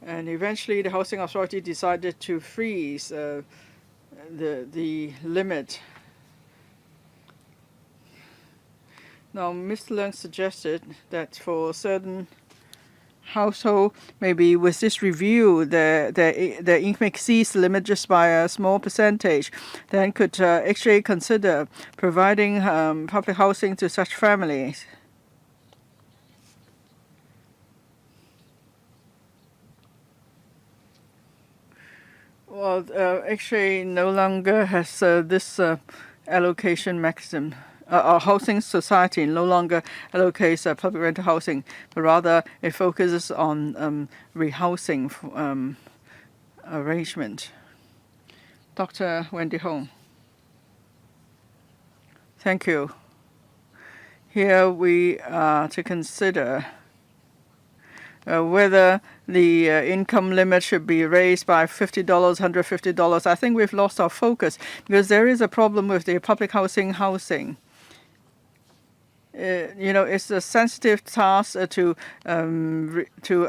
and eventually the Housing Authority decided to freeze the limit. Now, Mr. Leung suggested that for certain household, maybe with this review, the income exceeds the limit just by a small percentage, then could actually consider providing public housing to such families. Well, actually, no longer has this allocation mechanism. Our housing society no longer allocates public rental housing, but rather it focuses on rehousing arrangement. Dr. Wendy Hong. Thank you. Here we are to consider whether the income limit should be raised by $50, $150. I think we've lost our focus, because there is a problem with the public housing. It's a sensitive task to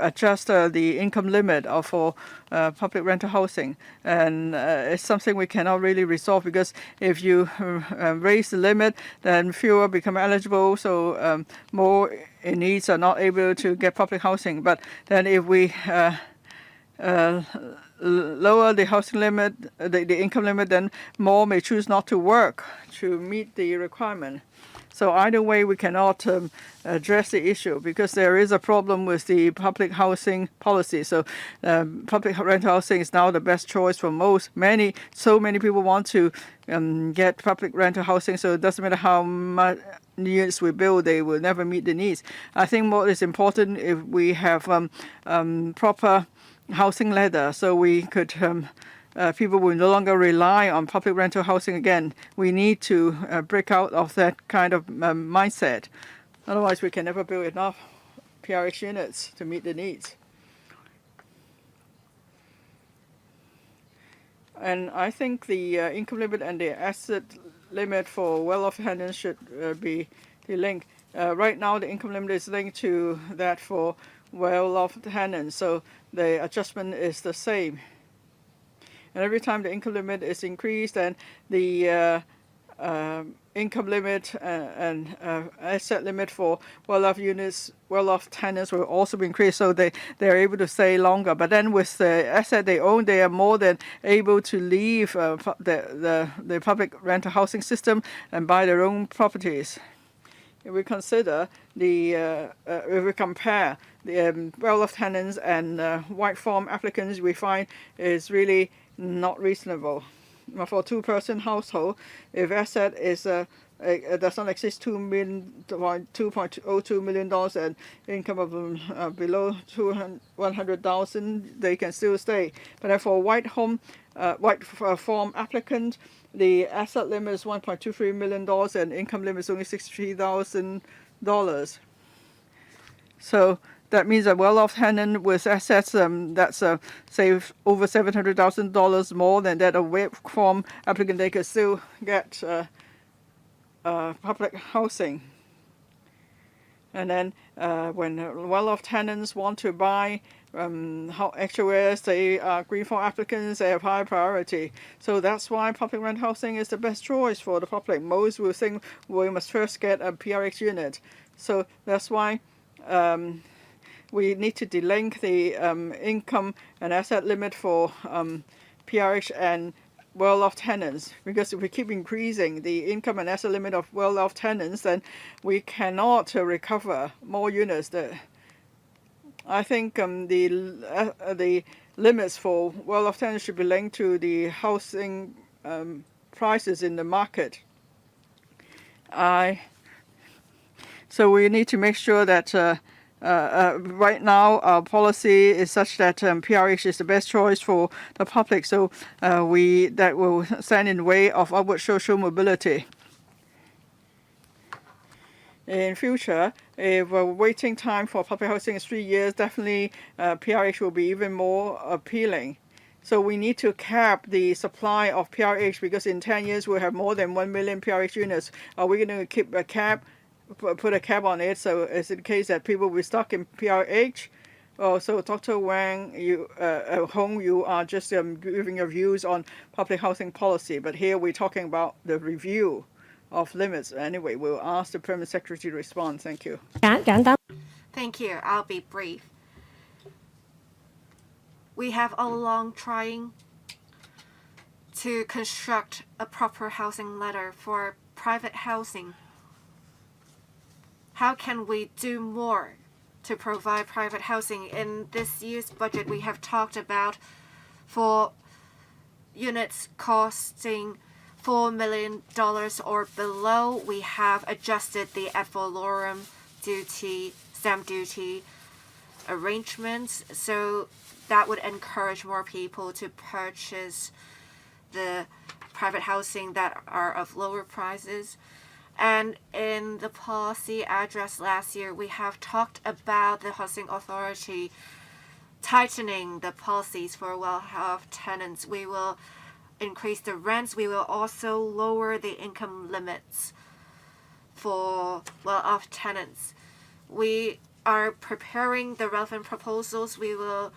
adjust the income limit for public rental housing, and it's something we cannot really resolve, because if you raise the limit, then fewer become eligible, so more in needs are not able to get public housing. But then if we lower the housing limit, the income limit, then more may choose not to work to meet the requirement. So either way, we cannot address the issue, because there is a problem with the public housing policy. So public rental housing is now the best choice for so many people want to get public rental housing. So it doesn't matter how much units we build, they will never meet the needs. I think what is important, if we have proper housing ladder, so we could people will no longer rely on public rental housing again. We need to break out of that kind of mindset. Otherwise, we can never build enough PRH units to meet the needs. And I think the income limit and the asset limit for well-off tenants should be linked. Right now, the income limit is linked to that for well-off tenants, so the adjustment is the same. And every time the income limit is increased, then the income limit and asset limit for well-off units, well-off tenants will also be increased, so they're able to stay longer. But then with the asset they own, they are more than able to leave the public rental housing system and buy their own properties. If we consider if we compare the well-off tenants and white form applicants, we find is really not reasonable. For a two-person household, if asset is does not exceed $2.02 million and income of below 100,000, they can still stay. But then for a white form applicant, the asset limit is $1.23 million and income limit is only $63,000. So that means a well-off tenant with assets that's say over $700,000 more than that a white form applicant, they could still get public housing. And then when well-off tenants want to buy HOAs, they are green form applicants, they have high priority. So that's why public rent housing is the best choice for the public. Most will think we must first get a PRH unit. So that's why we need to delink the income and asset limit for PRH and well-off tenants, because if we keep increasing the income and asset limit of well-off tenants, then we cannot recover more units. I think the limits for well-off tenants should be linked to the housing prices in the market. So we need to make sure that right now our policy is such that PRH is the best choice for the public, so that will stand in the way of upward social mobility. In future, if waiting time for public housing is 3 years, definitely PRH will be even more appealing. So we need to cap the supply of PRH, because in 10 years we'll have more than 1 million PRH units. Are we going to keep a cap? Put a cap on it, so it's in case that people will be stuck in PRH. So Dr. Wang, you are just giving your views on public housing policy, but here we're talking about the review of limits. Anyway, we'll ask the Permanent Secretary to respond. Thank you. Thank you. I'll be brief. We have all along trying to construct a proper housing ladder for private housing. How can we do more to provide private housing? In this year's budget, we have talked about for units costing $4 million or below, we have adjusted the ad valorem duty, stamp duty arrangements, so that would encourage more people to purchase the private housing that are of lower prices. And in the policy address last year, we have talked about the Housing Authority tightening the policies for well-off tenants. We will increase the rents. We will also lower the income limits for well-off tenants. We are preparing the relevant proposals. We will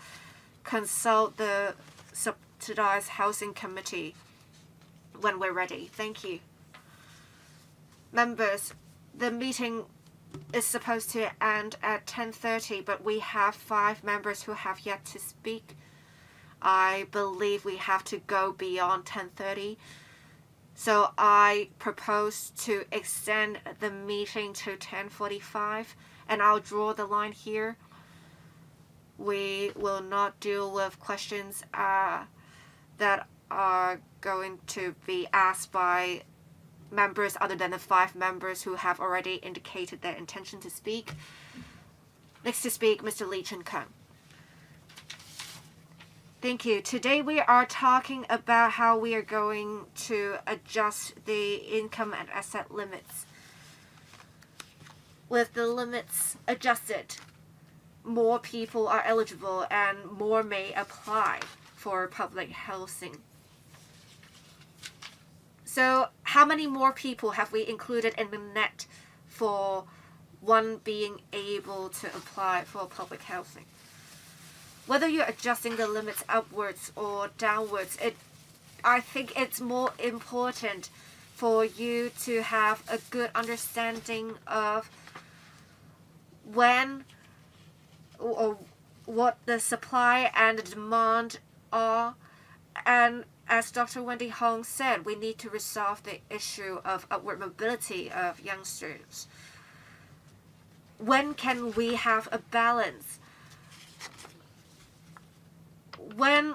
consult the Subsidized Housing Committee when we're ready. Thank you. Members, the meeting is supposed to end at 10:30, but we have 5 members who have yet to speak. I believe we have to go beyond 10:30. So I propose to extend the meeting to 10:45, and I'll draw the line here. We will not deal with questions that are going to be asked by members other than the 5 members who have already indicated their intention to speak. Next to speak, Mr. Lee Chen-kung. Thank you. Today we are talking about how we are going to adjust the income and asset limits. With the limits adjusted, more people are eligible and more may apply for public housing. So how many more people have we included in the net for one being able to apply for public housing? Whether you're adjusting the limits upwards or downwards, I think it's more important for you to have a good understanding of when or what the supply and the demand are. And as Dr. Wendy Hong said, we need to resolve the issue of upward mobility of youngsters. When can we have a balance? When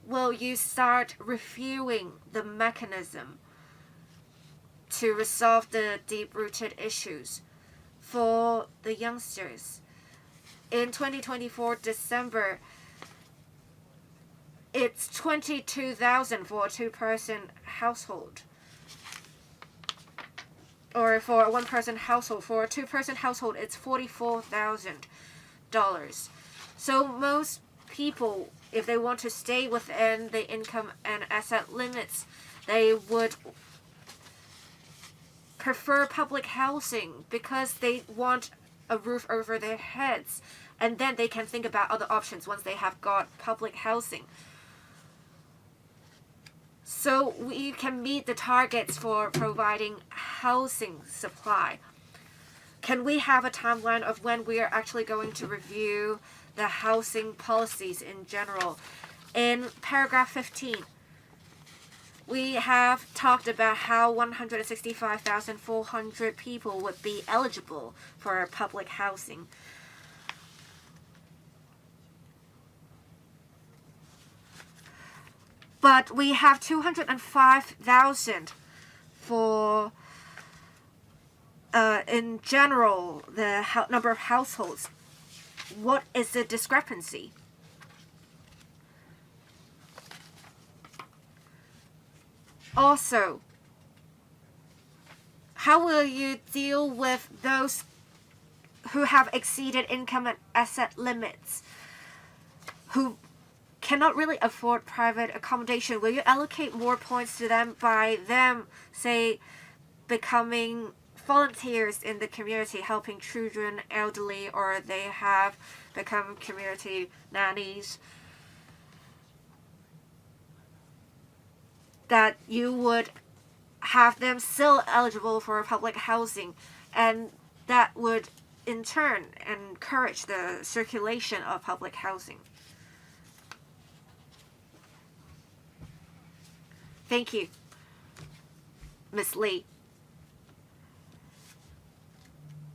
will you start reviewing the mechanism to resolve the deep-rooted issues for the youngsters? In 2024 December, it's 22,000 for a two-person household. Or for a one-person household. For a two-person household, it's $44,000. So most people, if they want to stay within the income and asset limits, they would prefer public housing because they want a roof over their heads. And then they can think about other options once they have got public housing. So we can meet the targets for providing housing supply. Can we have a timeline of when we are actually going to review the housing policies in general? In paragraph 15, we have talked about how 165,400 people would be eligible for public housing. But we have 205,000 for, in general, the number of households. What is the discrepancy? Also, how will you deal with those who have exceeded income and asset limits, who cannot really afford private accommodation? Will you allocate more points to them by them, say, becoming volunteers in the community, helping children, elderly, or they have become community nannies? That you would have them still eligible for public housing, and that would in turn encourage the circulation of public housing. Thank you, Ms. Lee.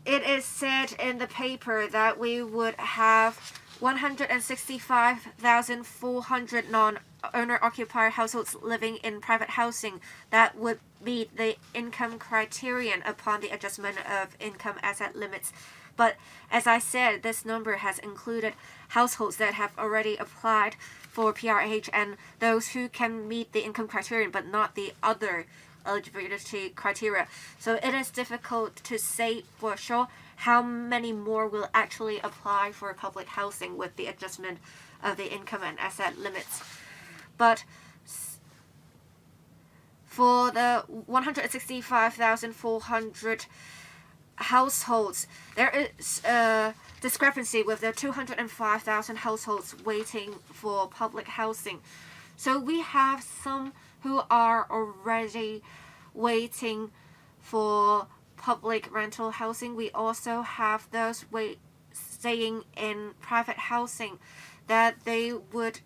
It is said in the paper that we would have 165,400 non-owner-occupied households living in private housing that would meet the income criterion upon the adjustment of income asset limits. But as I said, this number has included households that have already applied for PRH and those who can meet the income criterion but not the other eligibility criteria. So it is difficult to say for sure how many more will actually apply for public housing with the adjustment of the income and asset limits. But for the 165,400 households, there is a discrepancy with the 205,000 households waiting for public housing. So we have some who are already waiting for public rental housing. We also have those staying in private housing that they would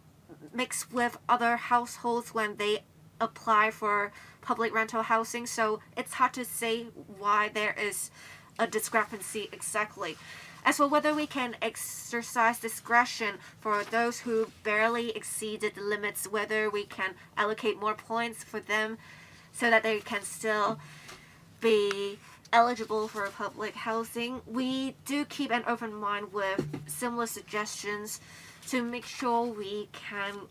mix with other households when they apply for public rental housing. So it's hard to say why there is a discrepancy exactly. As for whether we can exercise discretion for those who barely exceeded the limits, whether we can allocate more points for them so that they can still be eligible for public housing, we do keep an open mind with similar suggestions to make sure we can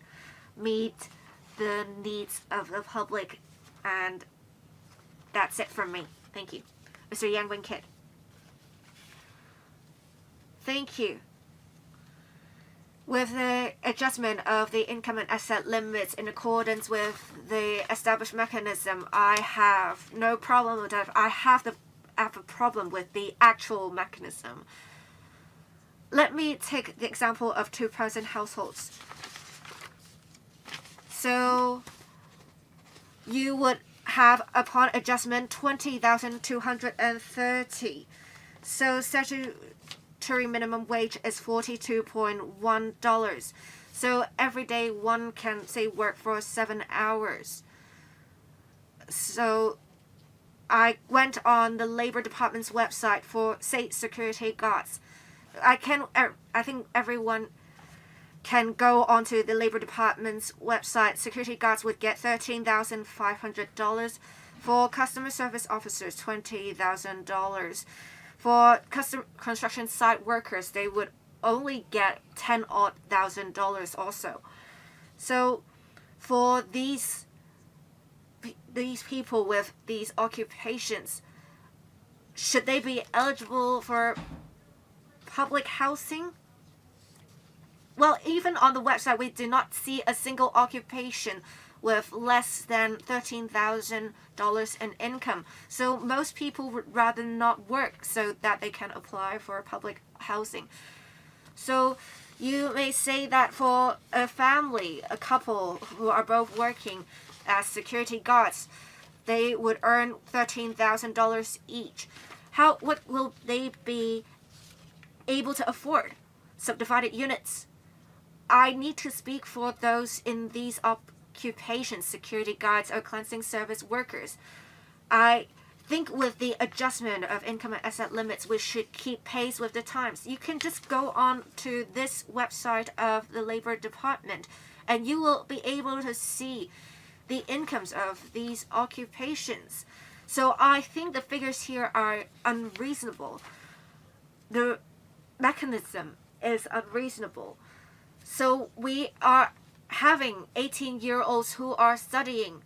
meet the needs of the public, and that's it from me. Thank you. Mr. Yang Wing-kit. Thank you. With the adjustment of the income and asset limits in accordance with the established mechanism, I have no problem with that. I have a problem with the actual mechanism. Let me take the example of two-person households. So you would have, upon adjustment, 20,230. So statutory minimum wage is $42.1. So every day one can, say, work for 7 hours. So I went on the Labor Department's website for, say, security guards. I think everyone can go onto the Labor Department's website. Security guards would get $13,500. For customer service officers, $20,000. For construction site workers, they would only get $10,000 also. So for these people with these occupations, should they be eligible for public housing? Well, even on the website, we do not see a single occupation with less than $13,000 in income. So most people would rather not work so that they can apply for public housing. So you may say that for a family, a couple who are both working as security guards, they would earn $13,000 each. What will they be able to afford? Subdivided units. I need to speak for those in these occupations, security guards or cleansing service workers. I think with the adjustment of income and asset limits, we should keep pace with the times. You can just go on to this website of the Labor Department, and you will be able to see the incomes of these occupations. So I think the figures here are unreasonable. The mechanism is unreasonable. So we are having 18-year-olds who are studying,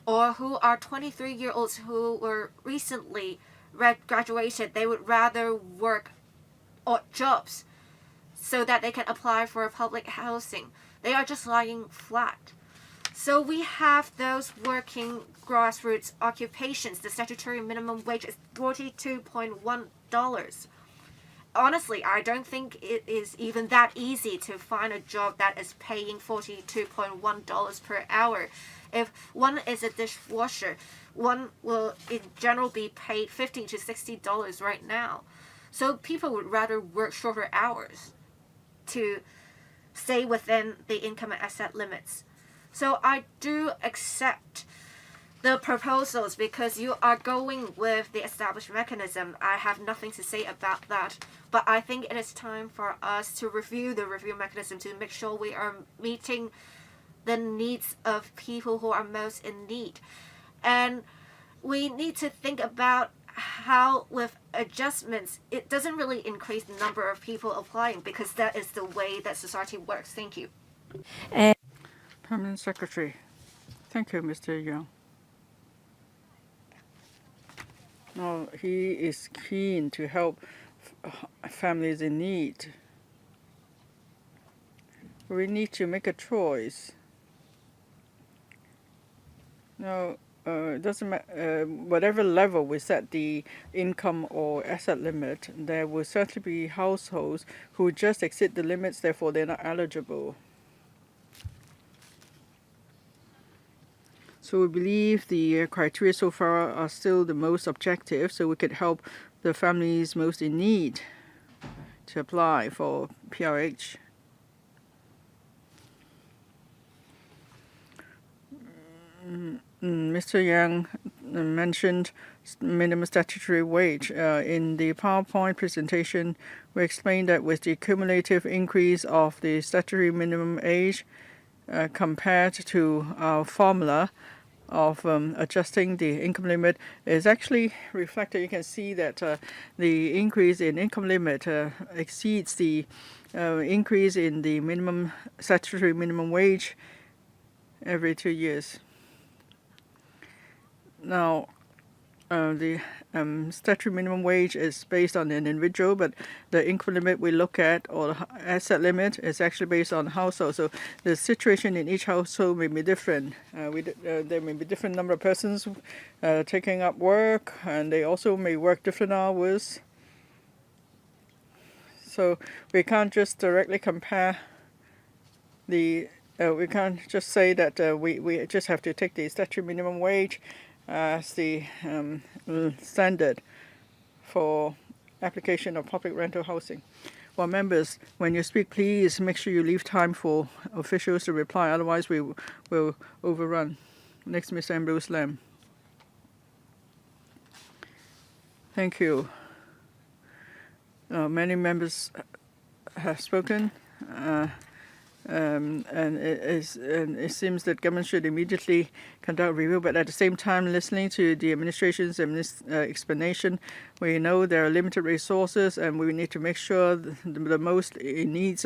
or who are 23-year-olds who were recently graduated. They would rather work odd jobs so that they can apply for public housing. They are just lying flat. So we have those working grassroots occupations. The statutory minimum wage is $42.1. Honestly, I don't think it is even that easy to find a job that is paying $42.1 per hour. If one is a dishwasher, one will in general be paid $50 to $60 right now. So people would rather work shorter hours to stay within the income and asset limits. So I do accept the proposals because you are going with the established mechanism. I have nothing to say about that. But I think it is time for us to review the review mechanism to make sure we are meeting the needs of people who are most in need. And we need to think about how with adjustments, it doesn't really increase the number of people applying because that is the way that society works. Thank you. Permanent Secretary. Thank you, Mr. Yang. No, he is keen to help families in need. We need to make a choice. No, it doesn't matter. Whatever level we set the income or asset limit, there will certainly be households who just exceed the limits, therefore they're not eligible. So we believe the criteria so far are still the most objective, so we could help the families most in need to apply for PRH. Mr. Yang mentioned minimum statutory wage. In the PowerPoint presentation, we explained that with the cumulative increase of the statutory minimum age compared to our formula of adjusting the income limit is actually reflected. You can see that the increase in income limit exceeds the increase in the minimum statutory minimum wage every 2 years. Now, the statutory minimum wage is based on an individual, but the income limit we look at, or the asset limit, is actually based on household. So the situation in each household may be different. There may be different number of persons taking up work, and they also may work different hours. So we can't just directly compare we can't just say that we just have to take the statutory minimum wage as the standard for application of public rental housing. Well, members, when you speak, please make sure you leave time for officials to reply, otherwise we will overrun. Next, Mr. Ambrose Lam. Thank you. Many members have spoken. And it seems that government should immediately conduct a review, but at the same time, listening to the administration's explanation, we know there are limited resources, and we need to make sure the most in needs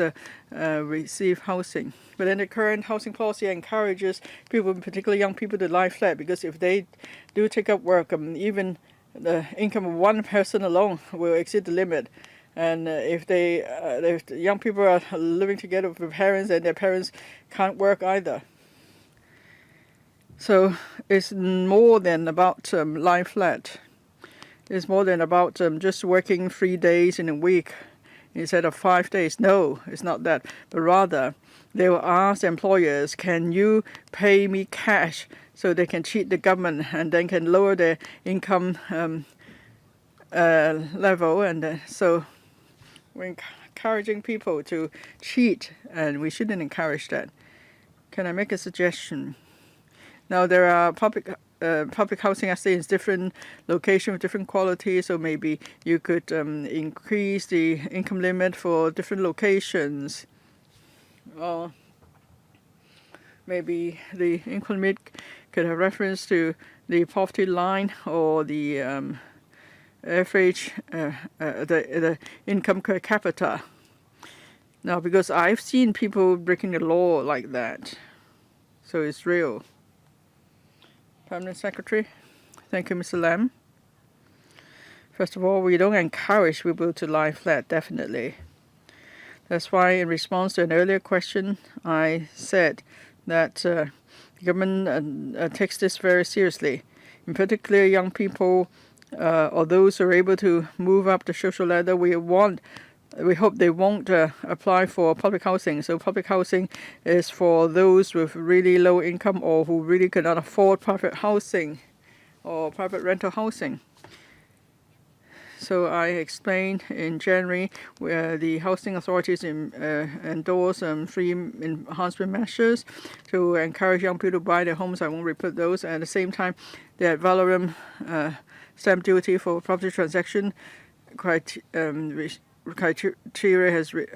receive housing. But then the current housing policy encourages people, particularly young people, to lie flat, because if they do take up work, even the income of one person alone will exceed the limit. And if the young people are living together with parents and their parents can't work either. So it's more than about lying flat. It's more than about just working 3 days in a week instead of 5 days. No, it's not that. But rather, they will ask employers, can you pay me cash so they can cheat the government and then can lower their income level. And so we're encouraging people to cheat, and we shouldn't encourage that. Can I make a suggestion? Now, there are public housing estates in different locations with different qualities, so maybe you could increase the income limit for different locations. Or maybe the income limit could have reference to the poverty line or the average the income per capita. Now, because I've seen people breaking the law like that, so it's real. Permanent Secretary. Thank you, Mr. Lam. First of all, we don't encourage people to lie flat, definitely. That's why, in response to an earlier question, I said that the government takes this very seriously. In particular, young people or those who are able to move up the social ladder, we hope they won't apply for public housing. So public housing is for those with really low income or who really cannot afford private housing or private rental housing. So I explained in January where the housing authorities endorse 3 enhancement measures to encourage young people to buy their homes. I won't repeat those. At the same time, the ad valorem stamp duty for property transaction criteria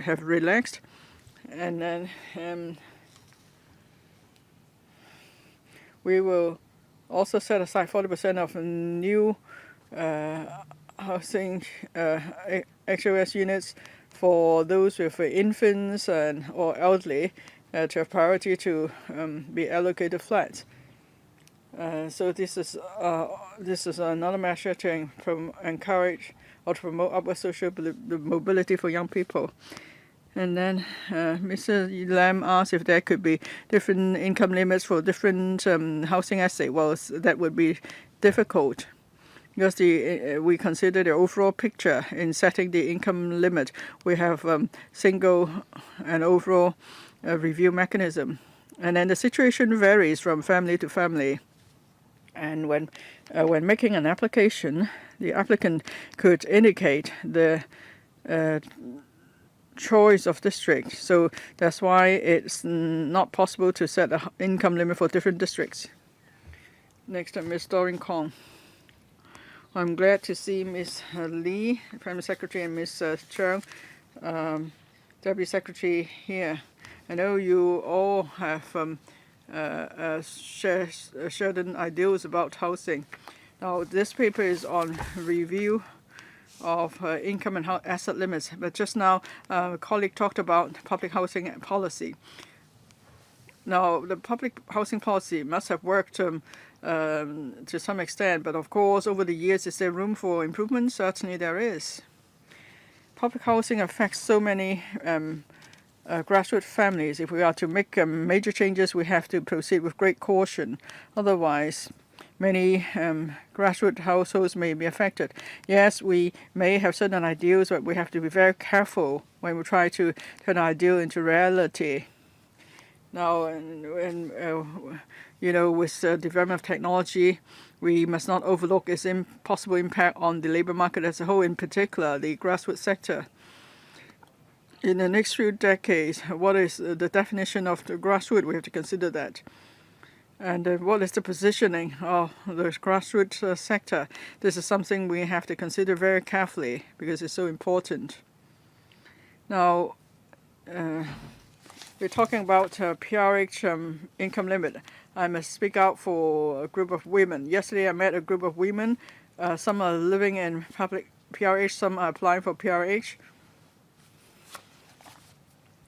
have relaxed, and then we will also set aside 40% of new housing HOS units for those with infants or elderly to have priority to be allocated flats. So this is another measure to encourage or to promote upward social mobility for young people. And then Mr. Lam asked if there could be different income limits for different housing estates. Well, that would be difficult because we consider the overall picture in setting the income limit. We have single and overall review mechanism. And then the situation varies from family to family. And when making an application, the applicant could indicate the choice of district. So that's why it's not possible to set an income limit for different districts. Next, Ms. Doreen Kong. I'm glad to see Ms. Lee, Prime Secretary, and Ms. Cheung, Deputy Secretary here. I know you all have certain ideals about housing. Now, this paper is on review of income and asset limits, but just now a colleague talked about public housing policy. Now, the public housing policy must have worked to some extent, but of course, over the years, is there room for improvement? Certainly there is. Public housing affects so many grassroots families. If we are to make major changes, we have to proceed with great caution. Otherwise, many grassroots households may be affected. Yes, we may have certain ideals, but we have to be very careful when we try to turn our ideal into reality. Now, with the development of technology, we must not overlook its possible impact on the labor market as a whole, in particular the grassroots sector. In the next few decades, what is the definition of the grassroots? We have to consider that. And what is the positioning of the grassroots sector? This is something we have to consider very carefully because it's so important. Now, we're talking about PRH income limit. I must speak out for a group of women. Yesterday I met a group of women. Some are living in public PRH, some are applying for PRH.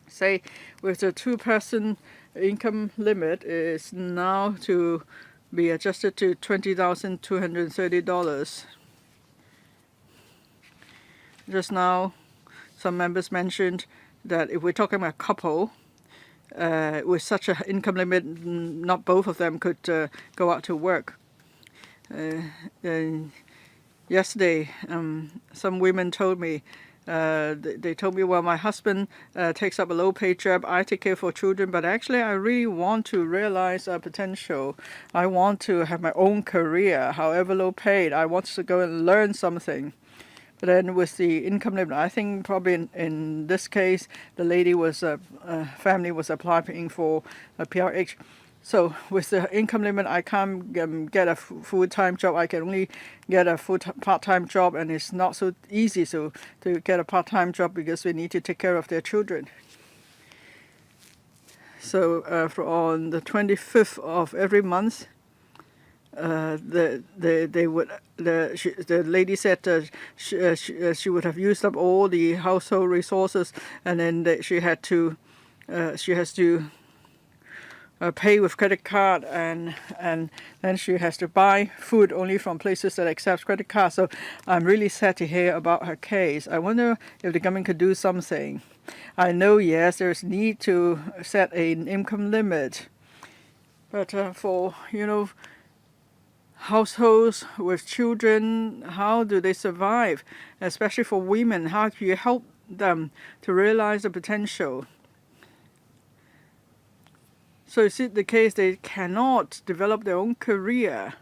Say with the 2-person income limit is now to be adjusted to $20,230. Just now, some members mentioned that if we're talking about a couple, with such an income limit, not both of them could go out to work. Yesterday, some women told me, they told me, well, my husband takes up a low-paid job, I take care for children, but actually I really want to realize our potential. I want to have my own career, however low-paid. I want to go and learn something. But then with the income limit, I think probably in this case, the lady was family was applying for a PRH. So with the income limit, I can't get a full-time job. I can only get a part-time job, and it's not so easy to get a part-time job because we need to take care of their children. So on the 25th of every month, the lady said she would have used up all the household resources, and then she has to pay with credit card, and then she has to buy food only from places that accept credit cards. So I'm really sad to hear about her case. I wonder if the government could do something. I know, yes, there's need to set an income limit, but for households with children, how do they survive? Especially for women, how can you help them to realize the potential? So is it the case they cannot develop their own career,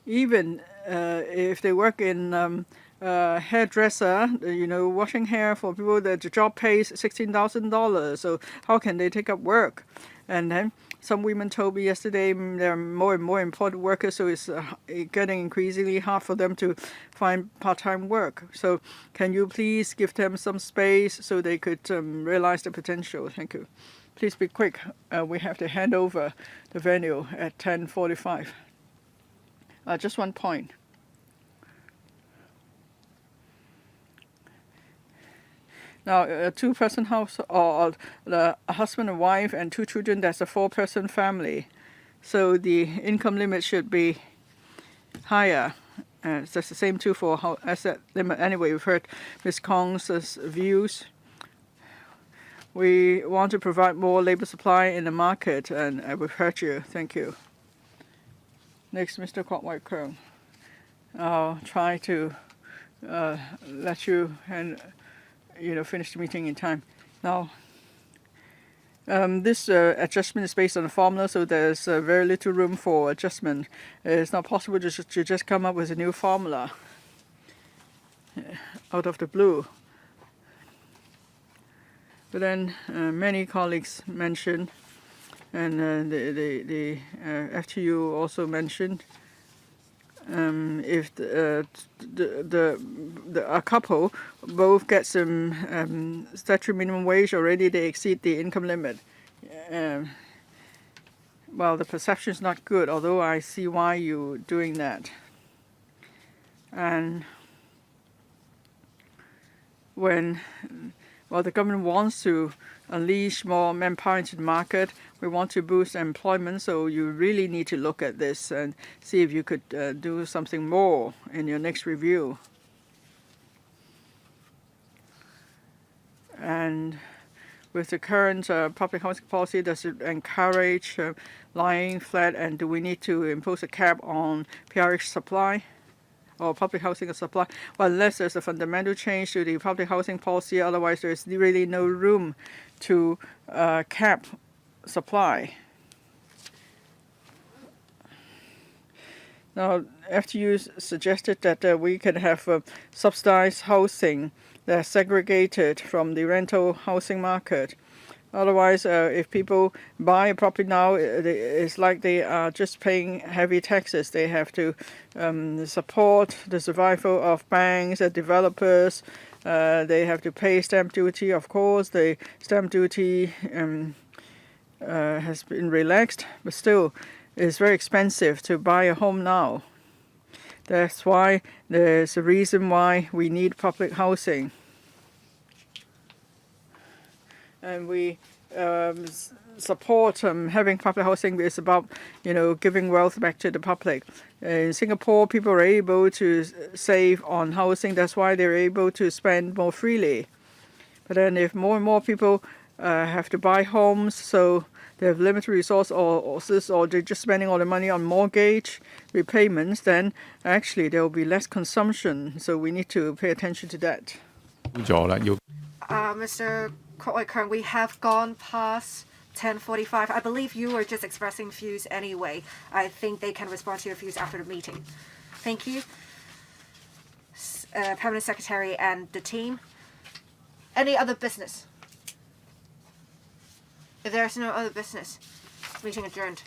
even if they work in hairdresser, washing hair for people, the job pays $16,000. So how can they take up work? And then some women told me yesterday there are more and more important workers, so it's getting increasingly hard for them to find part-time work. So can you please give them some space so they could realize the potential? Thank you. Please be quick. We have to hand over the venue at 10:45. Just one point. Now, a 2-person house, or a husband and wife and 2 children, that's a 4-person family. So the income limit should be higher. It's just the same too for asset limit. Anyway, we've heard Ms. Kong's views. We want to provide more labor supply in the market, and we've heard you. Thank you. Next, Mr. Kwok Wai Keung. I'll try to let you finish the meeting in time. Now, this adjustment is based on a formula, so there's very little room for adjustment. It's not possible to just come up with a new formula out of the blue. But then many colleagues mentioned, and the FTU also mentioned, if a couple both get some statutory minimum wage already, they exceed the income limit. Well, the perception is not good, although I see why you're doing that. And when the government wants to unleash more manpower into the market, we want to boost employment, so you really need to look at this and see if you could do something more in your next review. And with the current public housing policy, does it encourage lying flat, and do we need to impose a cap on PRH supply or public housing supply? Well, unless there's a fundamental change to the public housing policy, otherwise there's really no room to cap supply. Now, FTU suggested that we can have subsidized housing that's segregated from the rental housing market. Otherwise, if people buy a property now, it's like they are just paying heavy taxes. They have to support the survival of banks and developers. They have to pay stamp duty. Of course, the stamp duty has been relaxed, but still, it's very expensive to buy a home now. That's why there's a reason why we need public housing. And we support having public housing. Is about, giving wealth back to the public. In Singapore, people are able to save on housing. That's why they're able to spend more freely. But then if more and more people have to buy homes, so they have limited resources, or they're just spending all the money on mortgage repayments, then actually there will be less consumption. So we need to pay attention to that. Mr. Kern, we have gone past 10:45. I believe you were just expressing views anyway. I think they can respond to your views after the meeting. Thank you, Permanent Secretary and the team. Any other business? If there's no other business, meeting adjourned.